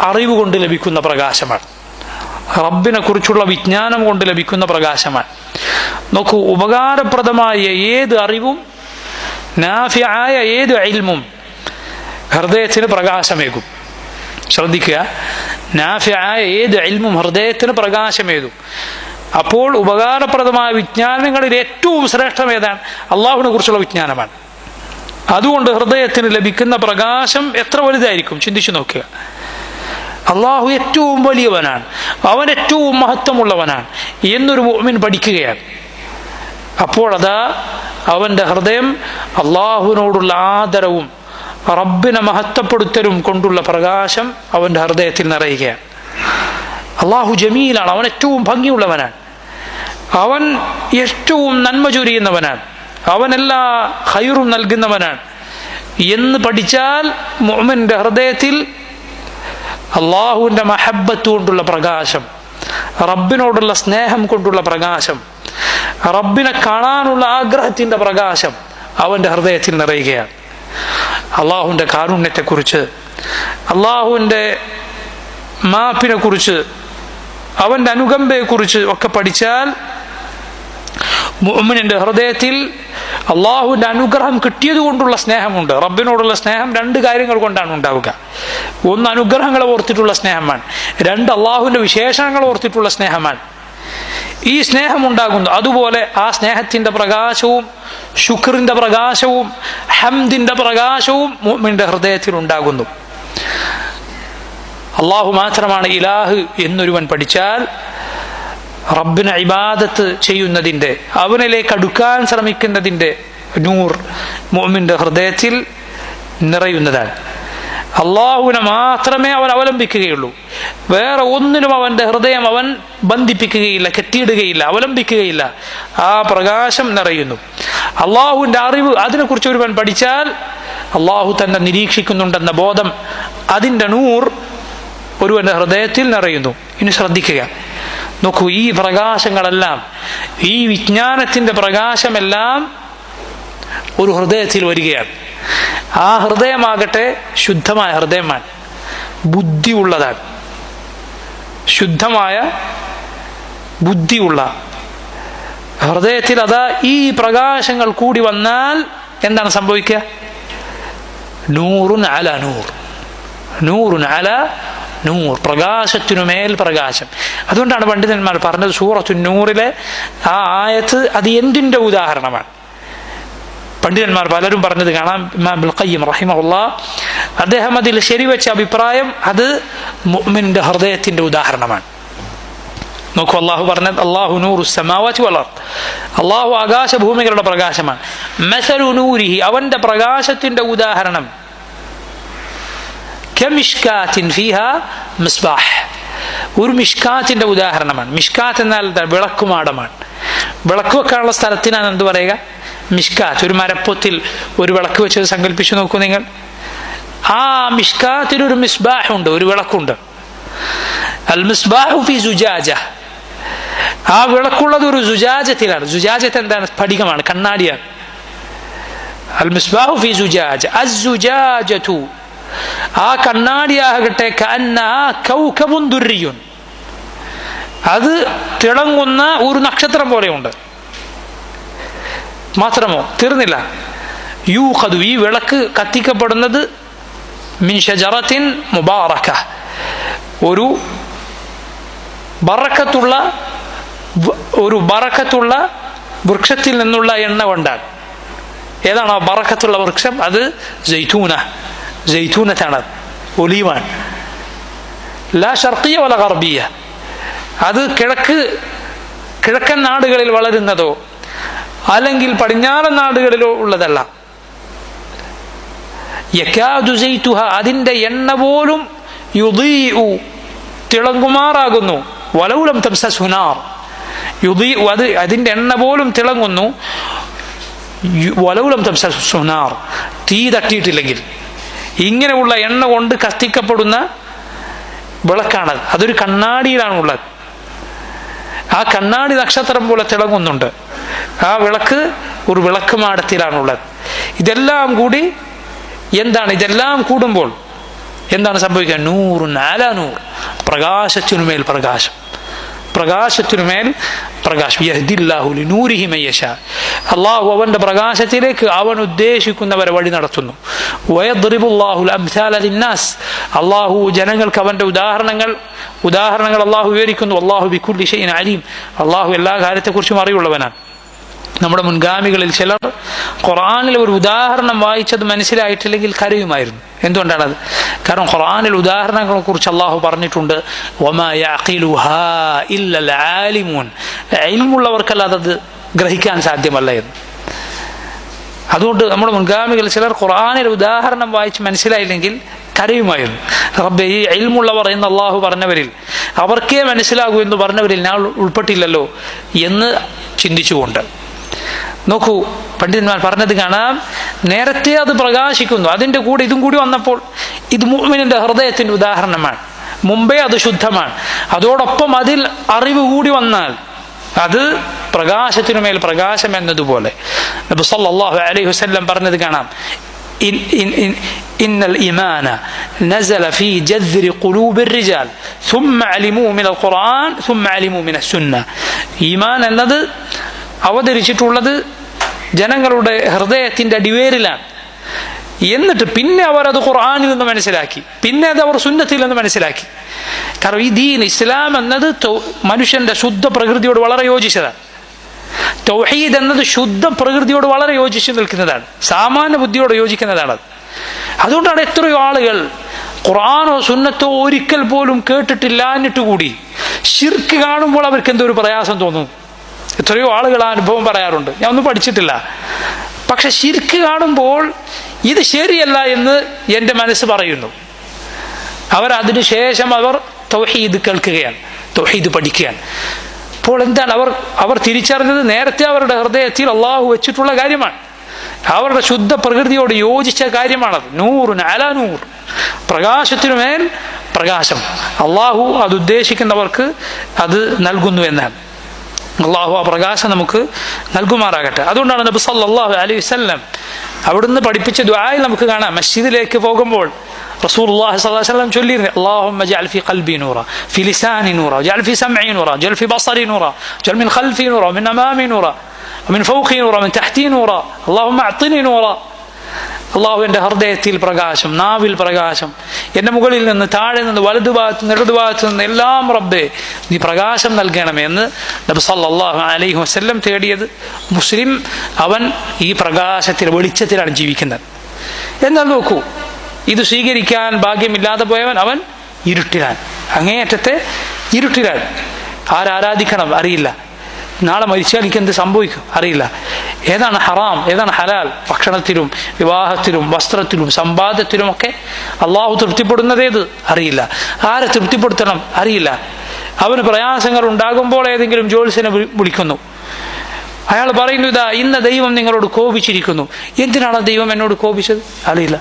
അറിവ് കൊണ്ട് ലഭിക്കുന്ന പ്രകാശമാണ്, റബ്ബിനെ കുറിച്ചുള്ള വിജ്ഞാനം കൊണ്ട് ലഭിക്കുന്ന പ്രകാശമാണ്. നോക്കൂ, ഉപകാരപ്രദമായ ഏത് അറിവും നാഫിആയ ഏത് ഇൽമും ഹൃദയത്തിന് പ്രകാശമേകും. ശ്രദ്ധിക്കുക, നാഫിആയ ഏത് ഇൽമും ഹൃദയത്തിന് പ്രകാശമേകും. അപ്പോൾ ഉപകാരപ്രദമായ വിജ്ഞാനങ്ങളിൽ ഏറ്റവും ശ്രേഷ്ഠം ഏതാണ്? അള്ളാഹുവിനെ കുറിച്ചുള്ള വിജ്ഞാനമാണ്. അതുകൊണ്ട് ഹൃദയത്തിന് ലഭിക്കുന്ന പ്രകാശം എത്ര വലുതായിരിക്കും ചിന്തിച്ചു നോക്കുക. അള്ളാഹു ഏറ്റവും വലിയവനാണ്, അവൻ ഏറ്റവും മഹത്വമുള്ളവനാണ് എന്നൊരു മുഅ്മിൻ പഠിക്കുകയാണ്. അപ്പോൾ അതാ അവൻ്റെ ഹൃദയം അള്ളാഹുവിനോടുള്ള ആദരവും റബ്ബിനെ മഹത്വപ്പെടുത്തലും കൊണ്ടുള്ള പ്രകാശം അവൻ്റെ ഹൃദയത്തിൽ നിറയുകയാണ്. അള്ളാഹു ജമീലാണ്, അവൻ ഏറ്റവും ഭംഗിയുള്ളവനാണ്, അവൻ ഏറ്റവും നന്മ ചൊരിയുന്നവനാണ്, അവൻ എല്ലാ ഖൈറും നൽകുന്നവനാണ് എന്ന് പഠിച്ചാൽ മുഅ്മിന്റെ ഹൃദയത്തിൽ അള്ളാഹുവിൻ്റെ മഹബ്ബത്ത് കൊണ്ടുള്ള പ്രകാശം, റബ്ബിനോടുള്ള സ്നേഹം കൊണ്ടുള്ള പ്രകാശം, റബ്ബിനെ കാണാനുള്ള ആഗ്രഹത്തിൻ്റെ പ്രകാശം അവൻ്റെ ഹൃദയത്തിൽ നിറയുകയാണ്. അള്ളാഹുവിൻ്റെ കാരുണ്യത്തെക്കുറിച്ച്, അള്ളാഹുവിൻ്റെ മാപ്പിനെ കുറിച്ച്, അവൻ്റെ അനുകമ്പയെക്കുറിച്ച് ഒക്കെ പഠിച്ചാൽ മുഅ്മിനിന്റെ ഹൃദയത്തിൽ അള്ളാഹുവിൻ്റെ അനുഗ്രഹം കിട്ടിയത് കൊണ്ടുള്ള സ്നേഹമുണ്ട്. റബ്ബിനോടുള്ള സ്നേഹം 2 കാര്യങ്ങൾ കൊണ്ടാണ് ഉണ്ടാവുക. 1 അനുഗ്രഹങ്ങളെ ഓർത്തിട്ടുള്ള സ്നേഹമാണ്, 2 അള്ളാഹുവിൻ്റെ വിശേഷണങ്ങൾ ഓർത്തിട്ടുള്ള സ്നേഹമാണ്. ഈ സ്നേഹമുണ്ടാകുന്നു. അതുപോലെ ആ സ്നേഹത്തിൻ്റെ പ്രകാശവും ശുക്റിൻ്റെ പ്രകാശവും ഹംദിൻ്റെ പ്രകാശവും മുഅ്മിന്റെ ഹൃദയത്തിൽ ഉണ്ടാകുന്നു. അള്ളാഹു മാത്രമാണ് ഇലാഹ് എന്നൊരുവൻ പഠിച്ചാൽ റബ്ബിനെ ഇബാദത്ത് ചെയ്യുന്നതിൻ്റെ, അവനിലേക്ക് അടുക്കാൻ ശ്രമിക്കുന്നതിൻ്റെ നൂർ മുഅ്മിന്റെ ഹൃദയത്തിൽ നിറയുന്നതാണ്. അള്ളാഹുവിനെ മാത്രമേ അവൻ അവലംബിക്കുകയുള്ളൂ. വേറെ ഒന്നിനും അവൻ്റെ ഹൃദയം അവൻ ബന്ധിപ്പിക്കുകയില്ല, കെട്ടിയിടുകയില്ല, അവലംബിക്കുകയില്ല. ആ പ്രകാശം നിറയുന്നു. അള്ളാഹുവിൻ്റെ അറിവ്, അതിനെക്കുറിച്ച് ഒരുവൻ പഠിച്ചാൽ അള്ളാഹു തന്നെ നിരീക്ഷിക്കുന്നുണ്ടെന്ന ബോധം, അതിൻ്റെ നൂർ ഒരുവൻ്റെ ഹൃദയത്തിൽ നിറയുന്നു. ഇനി ശ്രദ്ധിക്കുക, നോക്കൂ, ഈ പ്രകാശങ്ങളെല്ലാം, ഈ വിജ്ഞാനത്തിൻ്റെ പ്രകാശമെല്ലാം ഒരു ഹൃദയത്തിൽ വരികയാണ്. ആ ഹൃദയമാകട്ടെ ശുദ്ധമായ ഹൃദയമാണ്, ബുദ്ധിയുള്ളതാണ്. ശുദ്ധമായ ബുദ്ധിയുള്ള ഹൃദയത്തിൽ അതാ ഈ പ്രകാശങ്ങൾ കൂടി വന്നാൽ എന്താണ് സംഭവിക്കുക? നൂറുൻ അല നൂർ, നൂറുൻ അല നൂർ, പ്രകാശത്തിനുമേൽ പ്രകാശം. അതുകൊണ്ടാണ് പണ്ഡിതന്മാർ പറഞ്ഞത് സൂറത്തു നൂറിലെ ആ ആയത്ത് അത് എന്തിൻ്റെ ഉദാഹരണമാണ്. പണ്ഡിതന്മാർ പലരും പറഞ്ഞത് കാണാം. ഇമാം ഇബ്നുൽ ഖയ്യിം റഹിമഹുല്ലാഹ് അദ്ദേഹം അതിൽ ശരിവെച്ച അഭിപ്രായം അത് മുഅ്മിന്റെ ഹൃദയത്തിന്റെ ഉദാഹരണമാണ്. നോക്കൂ, അള്ളാഹു പറഞ്ഞത് അല്ലാഹു നൂറു സമാവാതി വൽ അർദ്, അള്ളാഹു ആകാശഭൂമികളുടെ പ്രകാശമാണ്. മസലു നൂരിഹി, അവന്റെ പ്രകാശത്തിന്റെ ഉദാഹരണം കമിഷ്കാത്തിൻ ഫീഹാ മിസ്ബാഹ്, ഒരു മിഷ്കാത്തിന്റെ ഉദാഹരണമാണ്. മിഷ്കാത്ത് എന്നാൽ വിളക്കുമാടമാണ്. വിളക്ക് വെക്കാനുള്ള സ്ഥലത്തിനാണ് എന്ത് പറയുക? മിഷ്കാത്ത്. ഒരു മരപ്പൊത്തിൽ ഒരു വിളക്ക് വെച്ചത് സങ്കല്പിച്ചു നോക്കൂ നിങ്ങൾ. ആ മിഷ്കാത്തിൽ ഒരു മിസ്ബാഹ് ഉണ്ട്, ഒരു വിളക്കുണ്ട്. അൽ മിസ്ബാഹു ഫി സുജാജ, ആ വിളക്കുള്ളത് ഒരു സുജാജത്തിലാണ്. സുജാജത്ത് എന്താണ്? സ്ഫടികമാണ്, കണ്ണാടിയാണ്. അൽ മിസ്ബാഹു ഫി സുജാജ, അസ്സുജാജതു, ആ കണ്ണാടിയാകട്ടെ കഅന്നഹാ കൗകബുൻ ദുർരിയുൻ, അത് തിളങ്ങുന്ന ഒരു നക്ഷത്രം പോലെയുണ്ട്. മാത്രമോ തീർന്നില്ല, യൂഖദു, ഈ വിളക്ക് കത്തിക്കപ്പെടുന്നത് മിൻ ഷജറത്തിൻ മുബാറക, ഒരു ബറക്കത്തുള്ള വൃക്ഷത്തിൽ നിന്നുള്ള എണ്ണ കൊണ്ടാണ്. ഏതാണ് ആ ബറക്കത്തുള്ള വൃക്ഷം? അത് ജൈതൂനത്താണ്, ഒലീവാണ്. ലാ ഷർഖിയ വല ഗർബിയ, അത് കിഴക്കൻ നാടുകളിൽ വളരുന്നതോ അല്ലെങ്കിൽ പടിഞ്ഞാറൻ നാടുകളിലോ ഉള്ളതല്ല. യകാദു സൈതുഹ, അതിൻ്റെ എണ്ണ പോലും യുദീഉ, തിളങ്ങുമാറാകുന്നു. വലൗലം തംസസ്ഹു നാർ, യുദീഉ, അത് അതിൻ്റെ എണ്ണ പോലും തിളങ്ങുന്നു. വലൗലം തംസസ്ഹു നാർ, തീ തട്ടിയിട്ടില്ലെങ്കിൽ. ഇങ്ങനെയുള്ള എണ്ണ കൊണ്ട് കത്തിക്കപ്പെടുന്ന വിളക്കാണത്. അതൊരു കണ്ണാടിയിലാണുള്ളത്. ആ കണ്ണാടി നക്ഷത്രം പോലെ തിളങ്ങുന്നുണ്ട്. ആ വിളക്ക് ഒരു വിളക്കുമാടത്തിലാണുള്ളത്. ഇതെല്ലാം കൂടി എന്താണ്? ഇതെല്ലാം കൂടുമ്പോൾ എന്താണ് സംഭവിക്കുക? നൂറുൻ അലാ നൂർ, പ്രകാശത്തിനുമേൽ പ്രകാശം, പ്രകാശത്തിനുമേൽ പ്രകാശം. യഹ്ദില്ലാഹു ലിനൂരിഹി മൻ യശാ, അല്ലാഹു അവന്റെ പ്രകാശത്തിലേക്ക് അവൻ ഉദ്ദേശിക്കുന്നവരെ വഴി നടത്തുന്നു. വയദ്രിബുല്ലാഹുൽ അംസാല ലിന്നാസ്, അല്ലാഹു ജനങ്ങൾക്ക് അവന്റെ ഉദാഹരണങ്ങൾ അല്ലാഹു വിവരിക്കുന്നു. അല്ലാഹു ബികുല്ലി ഷൈഇൻ അലീം, അല്ലാഹു എല്ലാ കാര്യത്തെക്കുറിച്ചും അറിവുള്ളവനാണ്. നമ്മുടെ മുൻഗാമികളിൽ ചിലർ ഖുർആനിൽ ഒരു ഉദാഹരണം വായിച്ചത് മനസ്സിലായിട്ടില്ലെങ്കിൽ കരയുമായിരുന്നു. എന്തുകൊണ്ടാണത്? കാരണം ഖുർആനിൽ ഉദാഹരണങ്ങളെ കുറിച്ച് അള്ളാഹു പറഞ്ഞിട്ടുണ്ട്, വമാ യഅഖിലുഹാ ഇല്ലൽ ആലിമൂൻ, ഇൽമുള്ളവർക്കല്ലാതെ അത് ഗ്രഹിക്കാൻ സാധ്യമല്ല എന്ന്. അതുകൊണ്ട് നമ്മുടെ മുൻഗാമികൾ ചിലർ ഖുർആനിൽ ഉദാഹരണം വായിച്ച് മനസ്സിലായില്ലെങ്കിൽ കരയുമായിരുന്നു. റബ്ബേ, ഈ ഇൽമുള്ളവർ എന്ന് അള്ളാഹു പറഞ്ഞവരിൽ, അവർക്കേ മനസ്സിലാകൂ എന്ന് പറഞ്ഞവരിൽ ഞാൻ ഉൾപ്പെട്ടില്ലല്ലോ എന്ന് ചിന്തിച്ചുകൊണ്ട്. നോക്കൂ, പണ്ഡിതന്മാർ പറഞ്ഞത് കാണാം, നേരത്തെ അത് പ്രകാശിക്കുന്നു, അതിൻ്റെ കൂടെ ഇതും കൂടി വന്നപ്പോൾ ഇത് മുഅ്മിനിന്റെ ഹൃദയത്തിന്റെ ഉദാഹരണമാണ്. മുമ്പേ അത് ശുദ്ധമാണ്, അതോടൊപ്പം അതിൽ അറിവ് കൂടി വന്നാൽ അത് പ്രകാശത്തിനുമേൽ പ്രകാശം എന്നതുപോലെ നബി സല്ലല്ലാഹു അലൈഹി വസല്ലം പറഞ്ഞത് കാണാം, ഇന്നൽ ഈമാന നസല ഫീ ജദ്രി ഖുലൂബിർ റിജാൽ സുമ്മ അലിമൂ മിനൽ ഖുർആൻ സുമ്മ അലിമൂ മിനസ് സുന്ന. ഈമാൻ എന്നത് അവതരിച്ചിട്ടുള്ളത് ജനങ്ങളുടെ ഹൃദയത്തിന്റെ അടിവേരിലാണ്. എന്നിട്ട് പിന്നെ അവർ അത് ഖുർആനിൽ നിന്ന് മനസ്സിലാക്കി, പിന്നെ അത് അവർ സുന്നത്തിൽ നിന്ന് മനസ്സിലാക്കി. കാരണം ഈ ദീൻ ഇസ്ലാം എന്നത് മനുഷ്യന്റെ ശുദ്ധ പ്രകൃതിയോട് വളരെ യോജിച്ചതാണ്. തൗഹീദ് എന്നത് ശുദ്ധ പ്രകൃതിയോട് വളരെ യോജിച്ചു നിൽക്കുന്നതാണ്, സാമാന്യ ബുദ്ധിയോട് യോജിക്കുന്നതാണ്. അതുകൊണ്ടാണ് എത്രയോ ആളുകൾ ഖുർആനോ സുന്നത്തോ ഒരിക്കൽ പോലും കേട്ടിട്ടില്ല എന്നിട്ട് കൂടി ശിർക്ക് കാണുമ്പോൾ അവർക്ക് എന്തോ ഒരു പ്രയാസം തോന്നുന്നു. എത്രയോ ആളുകൾ ആ അനുഭവം പറയാറുണ്ട്. ഞാൻ ഒന്നും പഠിച്ചിട്ടില്ല, പക്ഷെ ശിർക്ക് കാണുമ്പോൾ ഇത് ശരിയല്ല എന്ന് എൻ്റെ മനസ്സ് പറയുന്നു. അതിനു ശേഷം അവർ തൗഹീദ് കേൾക്കുകയാണ്, തൗഹീദ് പഠിക്കുകയാണ്. അപ്പോൾ എന്താണ് അവർ തിരിച്ചറിഞ്ഞത്? നേരത്തെ അവരുടെ ഹൃദയത്തിൽ അള്ളാഹു വെച്ചിട്ടുള്ള കാര്യമാണ്, അവരുടെ ശുദ്ധ പ്രകൃതിയോട് യോജിച്ച കാര്യമാണത്. നൂറുൻ അലാ നൂർ, പ്രകാശത്തിനുമേൽ പ്രകാശം. അള്ളാഹു അത് ഉദ്ദേശിക്കുന്നവർക്ക് അത് നൽകുന്നു എന്നാണ്. അള്ളാഹു ആ പ്രകാശം നമുക്ക് നൽകുമാറാകട്ടെ. അതുകൊണ്ടാണ് നബി സല്ലല്ലാഹു അലൈഹി വസല്ലം അവിടുന്ന് പഠിപ്പിച്ച ദുആയിൽ നമുക്ക് കാണാം, മസ്ജിദിലേക്ക് പോകുമ്പോൾ റസൂലുള്ളാഹി സ്വല്ലല്ലാഹു അലൈഹി വസല്ലം ചൊല്ലിയിരുന്നു, അല്ലാഹുമ്മ ജഅൽ ഫീ ഖൽബി നൂറ, ഫീ ലിസാനി നൂറ, ജഅൽ ഫീ സമഇ നൂറ, ജഅൽ ഫീ ബസരി നൂറ, ജഅൽ മിൻ ഖൽഫി നൂറ, മിൻ അമാമി നൂറ, മിൻ ഫൗഖി നൂറ, മിൻ തഹ്തി നൂറ, അല്ലാഹുമ്മ അഅ്തിനി നൂറ. അള്ളാഹു എൻ്റെ ഹൃദയത്തിൽ പ്രകാശം, നാവിൽ പ്രകാശം, എൻ്റെ മുകളിൽ നിന്ന്, താഴെ നിന്ന്, വലതുഭാഗത്ത് നിന്ന്, ഇടതുഭാഗത്ത് നിന്ന് എല്ലാം റബ്ബേ നീ പ്രകാശം നൽകണമേ എന്ന് നബി സല്ലല്ലാഹു അലൈഹി വസല്ലം തേടിയത്. മുസ്ലിം അവൻ ഈ പ്രകാശത്തിൽ, വെളിച്ചത്തിലാണ് ജീവിക്കുന്നത്. എന്നാൽ നോക്കൂ, ഇത് സ്വീകരിക്കാൻ ഭാഗ്യമില്ലാതെ പോയവൻ അവൻ ഇരുട്ടിലാണ്, അങ്ങേയറ്റത്തെ ഇരുട്ടിലാണ്. ആരാധിക്കണം അറിയില്ല, നാളെ മരിച്ചാൽ എനിക്ക് എന്ത് സംഭവിക്കും അറിയില്ല, ഏതാണ് ഹറാം ഏതാണ് ഹലാൽ, ഭക്ഷണത്തിലും വിവാഹത്തിലും വസ്ത്രത്തിലും സമ്പാദ്യത്തിലുമൊക്കെ അള്ളാഹു തൃപ്തിപ്പെടുന്നതേത് അറിയില്ല, ആരെ തൃപ്തിപ്പെടുത്തണം അറിയില്ല. അവന് പ്രയാസങ്ങൾ ഉണ്ടാകുമ്പോൾ ഏതെങ്കിലും ജ്യോത്സ്യനെ വിളിക്കുന്നു, അയാൾ പറയുന്നു, ഇതാ ഇന്ന ദൈവം നിങ്ങളോട് കോപിച്ചിരിക്കുന്നു. എന്തിനാണ് ദൈവം എന്നോട് കോപിച്ചത് അറിയില്ല.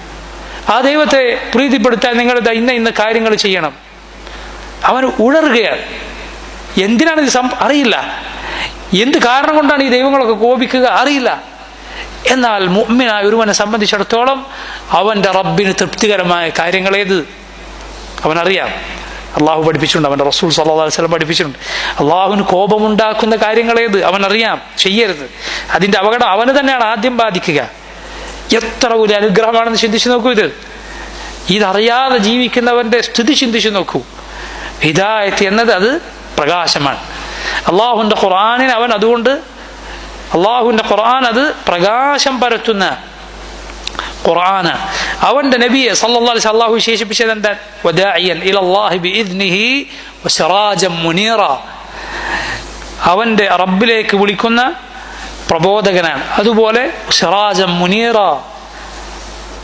ആ ദൈവത്തെ പ്രീതിപ്പെടുത്താൻ നിങ്ങൾ ഇന്ന കാര്യങ്ങൾ ചെയ്യണം. അവൻ ഉണർകയാണ്, എന്തിനാണ് ഇത് അറിയില്ല, എന്ത് കാരണം കൊണ്ടാണ് ഈ ദൈവങ്ങളൊക്കെ കോപിക്കുക അറിയില്ല. എന്നാൽ മുഅ്മിനായ ഒരുവനെ സംബന്ധിച്ചിടത്തോളം അവൻ്റെ റബ്ബിന് തൃപ്തികരമായ കാര്യങ്ങളേത് അവനറിയാം. അള്ളാഹു പഠിപ്പിച്ചിട്ടുണ്ട്, അവൻ്റെ റസൂൽ സല്ലല്ലാഹു അലൈഹി വസല്ലം പഠിപ്പിച്ചിട്ടുണ്ട്. അള്ളാഹുവിന് കോപമുണ്ടാക്കുന്ന കാര്യങ്ങളേത് അവനറിയാം, ചെയ്യരുത്. അതിൻ്റെ അപകടം അവന് തന്നെയാണ് ആദ്യം ബാധിക്കുക. എത്ര വലിയ അനുഗ്രഹമാണെന്ന് ചിന്തിച്ചു നോക്കൂ. ഇതറിയാതെ ജീവിക്കുന്നവൻ്റെ സ്ഥിതി ചിന്തിച്ചു നോക്കൂ. ഹിദായത്ത് എന്നത് അത് പ്രകാശമാണ്. അള്ളാഹുവിൻ്റെ ഖുർആനിന് അവൻ അതുകൊണ്ട് അള്ളാഹുവിൻ്റെ ഖുർആൻ അത് പ്രകാശം പരത്തുന്ന ഖുർആനാണ്. അവൻ്റെ നബിയെ സല്ലല്ലാഹു അലൈഹി വസല്ലം അള്ളാഹു വിശേഷിപ്പിച്ചത് എന്താ? വദാഇയൻ ഇലല്ലാഹി ബിഇദ്നിഹി വസിറാജൻ മുനീറ, അവൻ്റെ റബ്ബിലേക്ക് വിളിക്കുന്ന പ്രബോധകനാണ്. അതുപോലെ സിറാജൻ മുനീറ,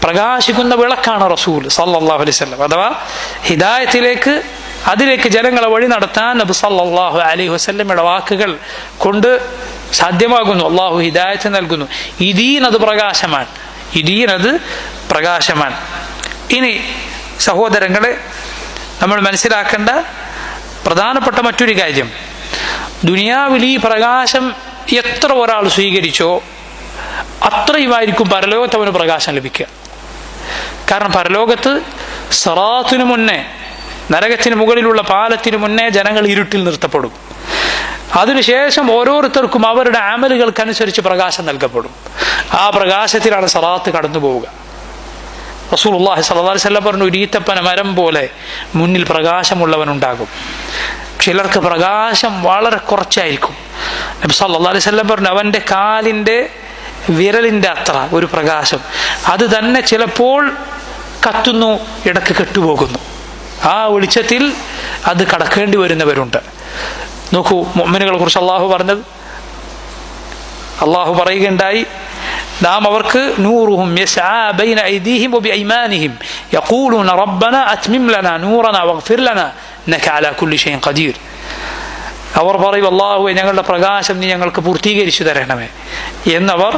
പ്രകാശിക്കുന്ന വിളക്കാണ് റസൂൽ സല്ലല്ലാഹു അലൈഹി വസല്ലം. അഥവാ ഹിദായത്തിലേക്ക്, അതിലേക്ക് ജനങ്ങളെ വഴി നടത്താൻ നബി സല്ലല്ലാഹു അലൈഹി വസല്ലമയുടെ വാക്കുകൾ കൊണ്ട് സാധ്യമാകുന്നു. അള്ളാഹു ഹിദായത്ത് നൽകുന്നു. ഈ ദീൻ അത് പ്രകാശമാണ്, ഈ ദീൻ അത് പ്രകാശമാണ്. ഇനി സഹോദരങ്ങളെ, നമ്മൾ മനസ്സിലാക്കേണ്ട പ്രധാനപ്പെട്ട മറ്റൊരു കാര്യം, ദുനിയാവിൽ ഈ പ്രകാശം എത്ര ഒരാൾ സ്വീകരിച്ചോ അത്രയുമായിരിക്കും പരലോകത്ത് അവന് പ്രകാശം ലഭിക്കുക. കാരണം പരലോകത്ത് സിറാത്തിനു മുന്നേ, നരകത്തിന് മുകളിലുള്ള പാലത്തിന് മുന്നേ ജനങ്ങൾ ഇരുട്ടിൽ നിർത്തപ്പെടും. അതിനുശേഷം ഓരോരുത്തർക്കും അവരുടെ അമലുകൾക്കനുസരിച്ച് പ്രകാശം നൽകപ്പെടും. ആ പ്രകാശത്തിലാണ് സിറാത്ത് കടന്നു പോവുക. റസൂലുള്ളാഹി സ്വല്ലല്ലാഹു അലൈഹി വസല്ലം പറഞ്ഞു, ഒരു ഈത്തപ്പന മരം പോലെ മുന്നിൽ പ്രകാശമുള്ളവനുണ്ടാകും. ചിലർക്ക് പ്രകാശം വളരെ കുറച്ചായിരിക്കും. നബി സല്ലല്ലാഹു അലൈഹി വസല്ലം പറഞ്ഞു, അവൻ്റെ കാലിൻ്റെ വിരലിൻ്റെ അത്ര ഒരു പ്രകാശം, അത് തന്നെ ചിലപ്പോൾ കത്തുന്നു, ഇടക്ക് കെട്ടുപോകുന്നു. ആ വെളിച്ചത്തിൽ അത് കടക്കേണ്ടി വരുന്നവരുണ്ട്. നോക്കൂ, മുഅ്മിനുകളെ കുറിച്ച് അള്ളാഹു പറഞ്ഞത്, അള്ളാഹു പറയുകയുണ്ടായി, നാം അവർക്ക് നൂറുഹും യസ്ആ ബൈന ഐദീഹിം വബിഐമാനിഹിം യഖൂലൂന റബ്ബനാ അത്മിം ലനാ നൂറനാ വഗ്ഫിർ ലനാ ഇന്നക അലാ കുല്ലി ഷൈഇൻ ഖദീർ. അവർ പറയും, അല്ലാഹുവേ ഞങ്ങളുടെ പ്രകാശം നീ ഞങ്ങൾക്ക് പൂർത്തീകരിച്ചു തരണമേ എന്നവർ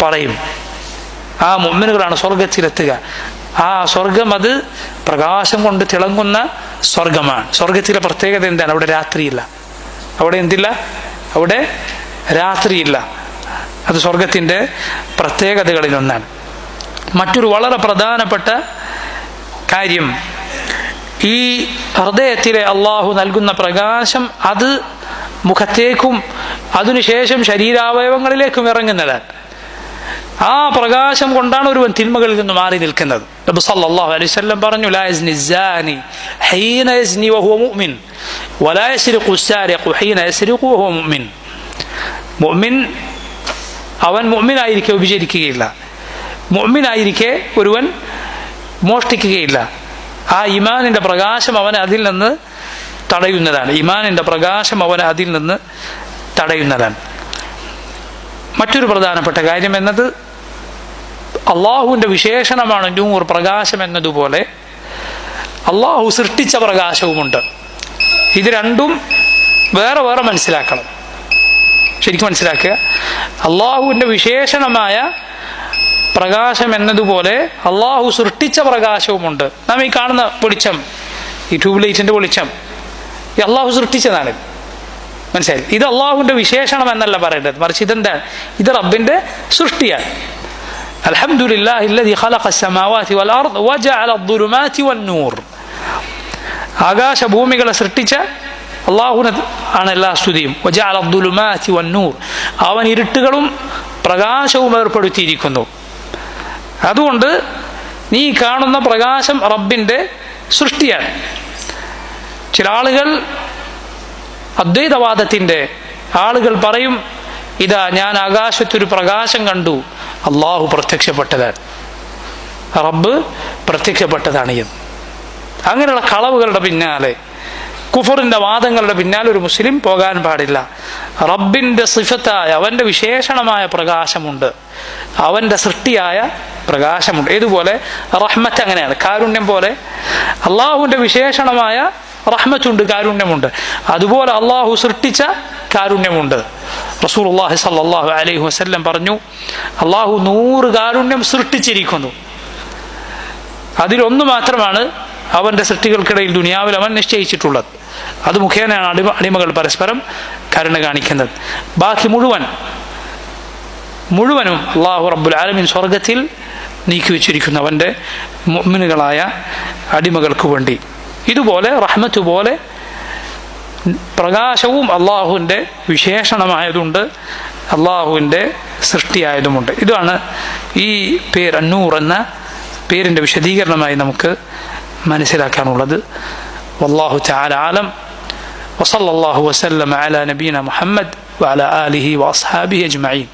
പറയും. ആ മുഅ്മിനുകളാണ് സ്വർഗത്തിലെത്തുക. ആ സ്വർഗം അത് പ്രകാശം കൊണ്ട് തിളങ്ങുന്ന സ്വർഗമാണ്. സ്വർഗത്തിലെ പ്രത്യേകത എന്താണ്? അവിടെ രാത്രിയില്ല. അവിടെ എന്തില്ല? അവിടെ രാത്രിയില്ല. അത് സ്വർഗത്തിൻ്റെ പ്രത്യേകതകളിലൊന്നാണ്. മറ്റൊരു വളരെ പ്രധാനപ്പെട്ട കാര്യം, ഈ ഹൃദയത്തിലെ അള്ളാഹു നൽകുന്ന പ്രകാശം അത് മുഖത്തേക്കും അതിനുശേഷം ശരീരാവയവങ്ങളിലേക്കും ഇറങ്ങുന്നതാണ്. ആ പ്രകാശം കൊണ്ടാണ് ഒരുവൻ തിന്മകളിൽ നിന്ന് മാറി നിൽക്കുന്നത്. നബി സല്ലല്ലാഹു അലൈഹി വസല്ലം പറഞ്ഞു ലാ യസ്നി الزاني حين يزني وهو مؤمن ولا يسرق السارق حين يسرق وهو مؤمن. മുഅ്മിൻ അവൻ മുഅ്മിനായിരിക്കെ വ്യഭിചരിക്കുകയില്ല, മുഅ്മിനായിരിക്കെ ഒരുവൻ മോഷ്ടിക്കുകയില്ല. ആ ഈമാനിന്റെ പ്രകാശം അവനെ അതിൽ നിന്ന് തടയുന്നതാണ്. ഈമാനിന്റെ പ്രകാശം അവനെ അതിൽ നിന്ന് തടയുന്നതാണ്. മറ്റൊരു പ്രധാനപ്പെട്ട കാര്യം എന്നത് അള്ളാഹുവിൻ്റെ വിശേഷണമാണ് നൂർ, പ്രകാശം എന്നതുപോലെ അള്ളാഹു സൃഷ്ടിച്ച പ്രകാശവുമുണ്ട്. ഇത് രണ്ടും വേറെ വേറെ മനസ്സിലാക്കണം. ശരിക്കും മനസ്സിലാക്കുക, അള്ളാഹുവിൻ്റെ വിശേഷണമായ പ്രകാശം എന്നതുപോലെ അള്ളാഹു സൃഷ്ടിച്ച പ്രകാശവുമുണ്ട്. നാം ഈ കാണുന്ന വെളിച്ചം, ഈ ട്യൂബ് ലൈറ്റിൻ്റെ വെളിച്ചം, ഈ അള്ളാഹു സൃഷ്ടിച്ചതാണ്. മനസ്സിലായി? ഇത് അള്ളാഹുവിൻ്റെ വിശേഷണം എന്നല്ല പറയേണ്ടത്, മറിച്ച് ഇതെന്താണ്? ഇത് റബ്ബിൻ്റെ സൃഷ്ടിയാണ്. അൽഹംദുലില്ലാഹി അല്ലദീ ഖലഖ അസ്സമാവാതി വൽ അർദ് വജഅല അദ്ദുലുമാതി വന്നൂർ. ആകാശഭൂമികളെ സൃഷ്ടിച്ച അള്ളാഹുവിന് ആണ് എല്ലാ സ്തുതിയും. വജഅല അദ്ദുലുമാതി വന്നൂർ, അവൻ ഇരുട്ടുകളും പ്രകാശവും ഏർപ്പെടുത്തിയിരിക്കുന്നു. അതുകൊണ്ട് നീ കാണുന്ന പ്രകാശം റബ്ബിൻ്റെ സൃഷ്ടിയാണ്. ചില ആളുകൾ, അദ്വൈതവാദത്തിൻ്റെ ആളുകൾ പറയും, ഇതാ ഞാൻ ആകാശത്തൊരു പ്രകാശം കണ്ടു, അള്ളാഹു പ്രത്യക്ഷപ്പെട്ടതാണ്, റബ്ബ് പ്രത്യക്ഷപ്പെട്ടതാണ് എന്ന്. അങ്ങനെയുള്ള കളവുകളുടെ പിന്നാലെ, കുഫറിൻ്റെ വാദങ്ങളുടെ പിന്നാലെ ഒരു മുസ്ലിം പോകാൻ പാടില്ല. റബ്ബിൻ്റെ സിഫത്തായ, അവൻ്റെ വിശേഷണമായ പ്രകാശമുണ്ട്, അവൻ്റെ സൃഷ്ടിയായ പ്രകാശമുണ്ട്. ഏതുപോലെ റഹ്മത്ത് അങ്ങനെയാണ്, കാരുണ്യം പോലെ അള്ളാഹുവിൻ്റെ വിശേഷണമായ റഹ്മത്തുണ്ട്, കാരുണ്യമുണ്ട്. അതുപോലെ അള്ളാഹു സൃഷ്ടിച്ച കാരുണ്യമുണ്ട്. റസൂലുള്ളാഹി സ്വല്ലല്ലാഹു അലൈഹി വസല്ലം പറഞ്ഞു, അള്ളാഹു 100 കാരുണ്യം സൃഷ്ടിച്ചിരിക്കുന്നു, അതിലൊന്ന് മാത്രമാണ് അവൻ്റെ സൃഷ്ടികൾക്കിടയിൽ ദുനിയാവിൽ അവൻ നിശ്ചയിച്ചിട്ടുള്ളത്. അത് മുഖേനയാണ് അടിമകൾ പരസ്പരം കരുണ കാണിക്കുന്നത്. ബാക്കി മുഴുവനും അള്ളാഹു റബ്ബുൽ ആലമീൻ സ്വർഗത്തിൽ നീക്കി വെച്ചിരിക്കുന്നു അവൻ്റെ മുഅ്മിനുകളായ അടിമകൾക്ക് വേണ്ടി. ഇതുപോലെ റഹ്മത്ത് പോലെ പ്രകാശവും അള്ളാഹുവിൻ്റെ വിശേഷണമായതുണ്ട്, അള്ളാഹുവിൻ്റെ സൃഷ്ടിയായതുമുണ്ട്. ഇതാണ് ഈ പേര് അന്നൂർ എന്ന പേരിൻ്റെ വിശദീകരണമായി നമുക്ക് മനസ്സിലാക്കാനുള്ളത്. വല്ലാഹു തആല ആലം. വസല്ലല്ലാഹു വസല്ലമ അലാ നബീന മുഹമ്മദ് വഅലാ ആലിഹി വഅസ്ഹാബിഹി അജ്മഈൻ.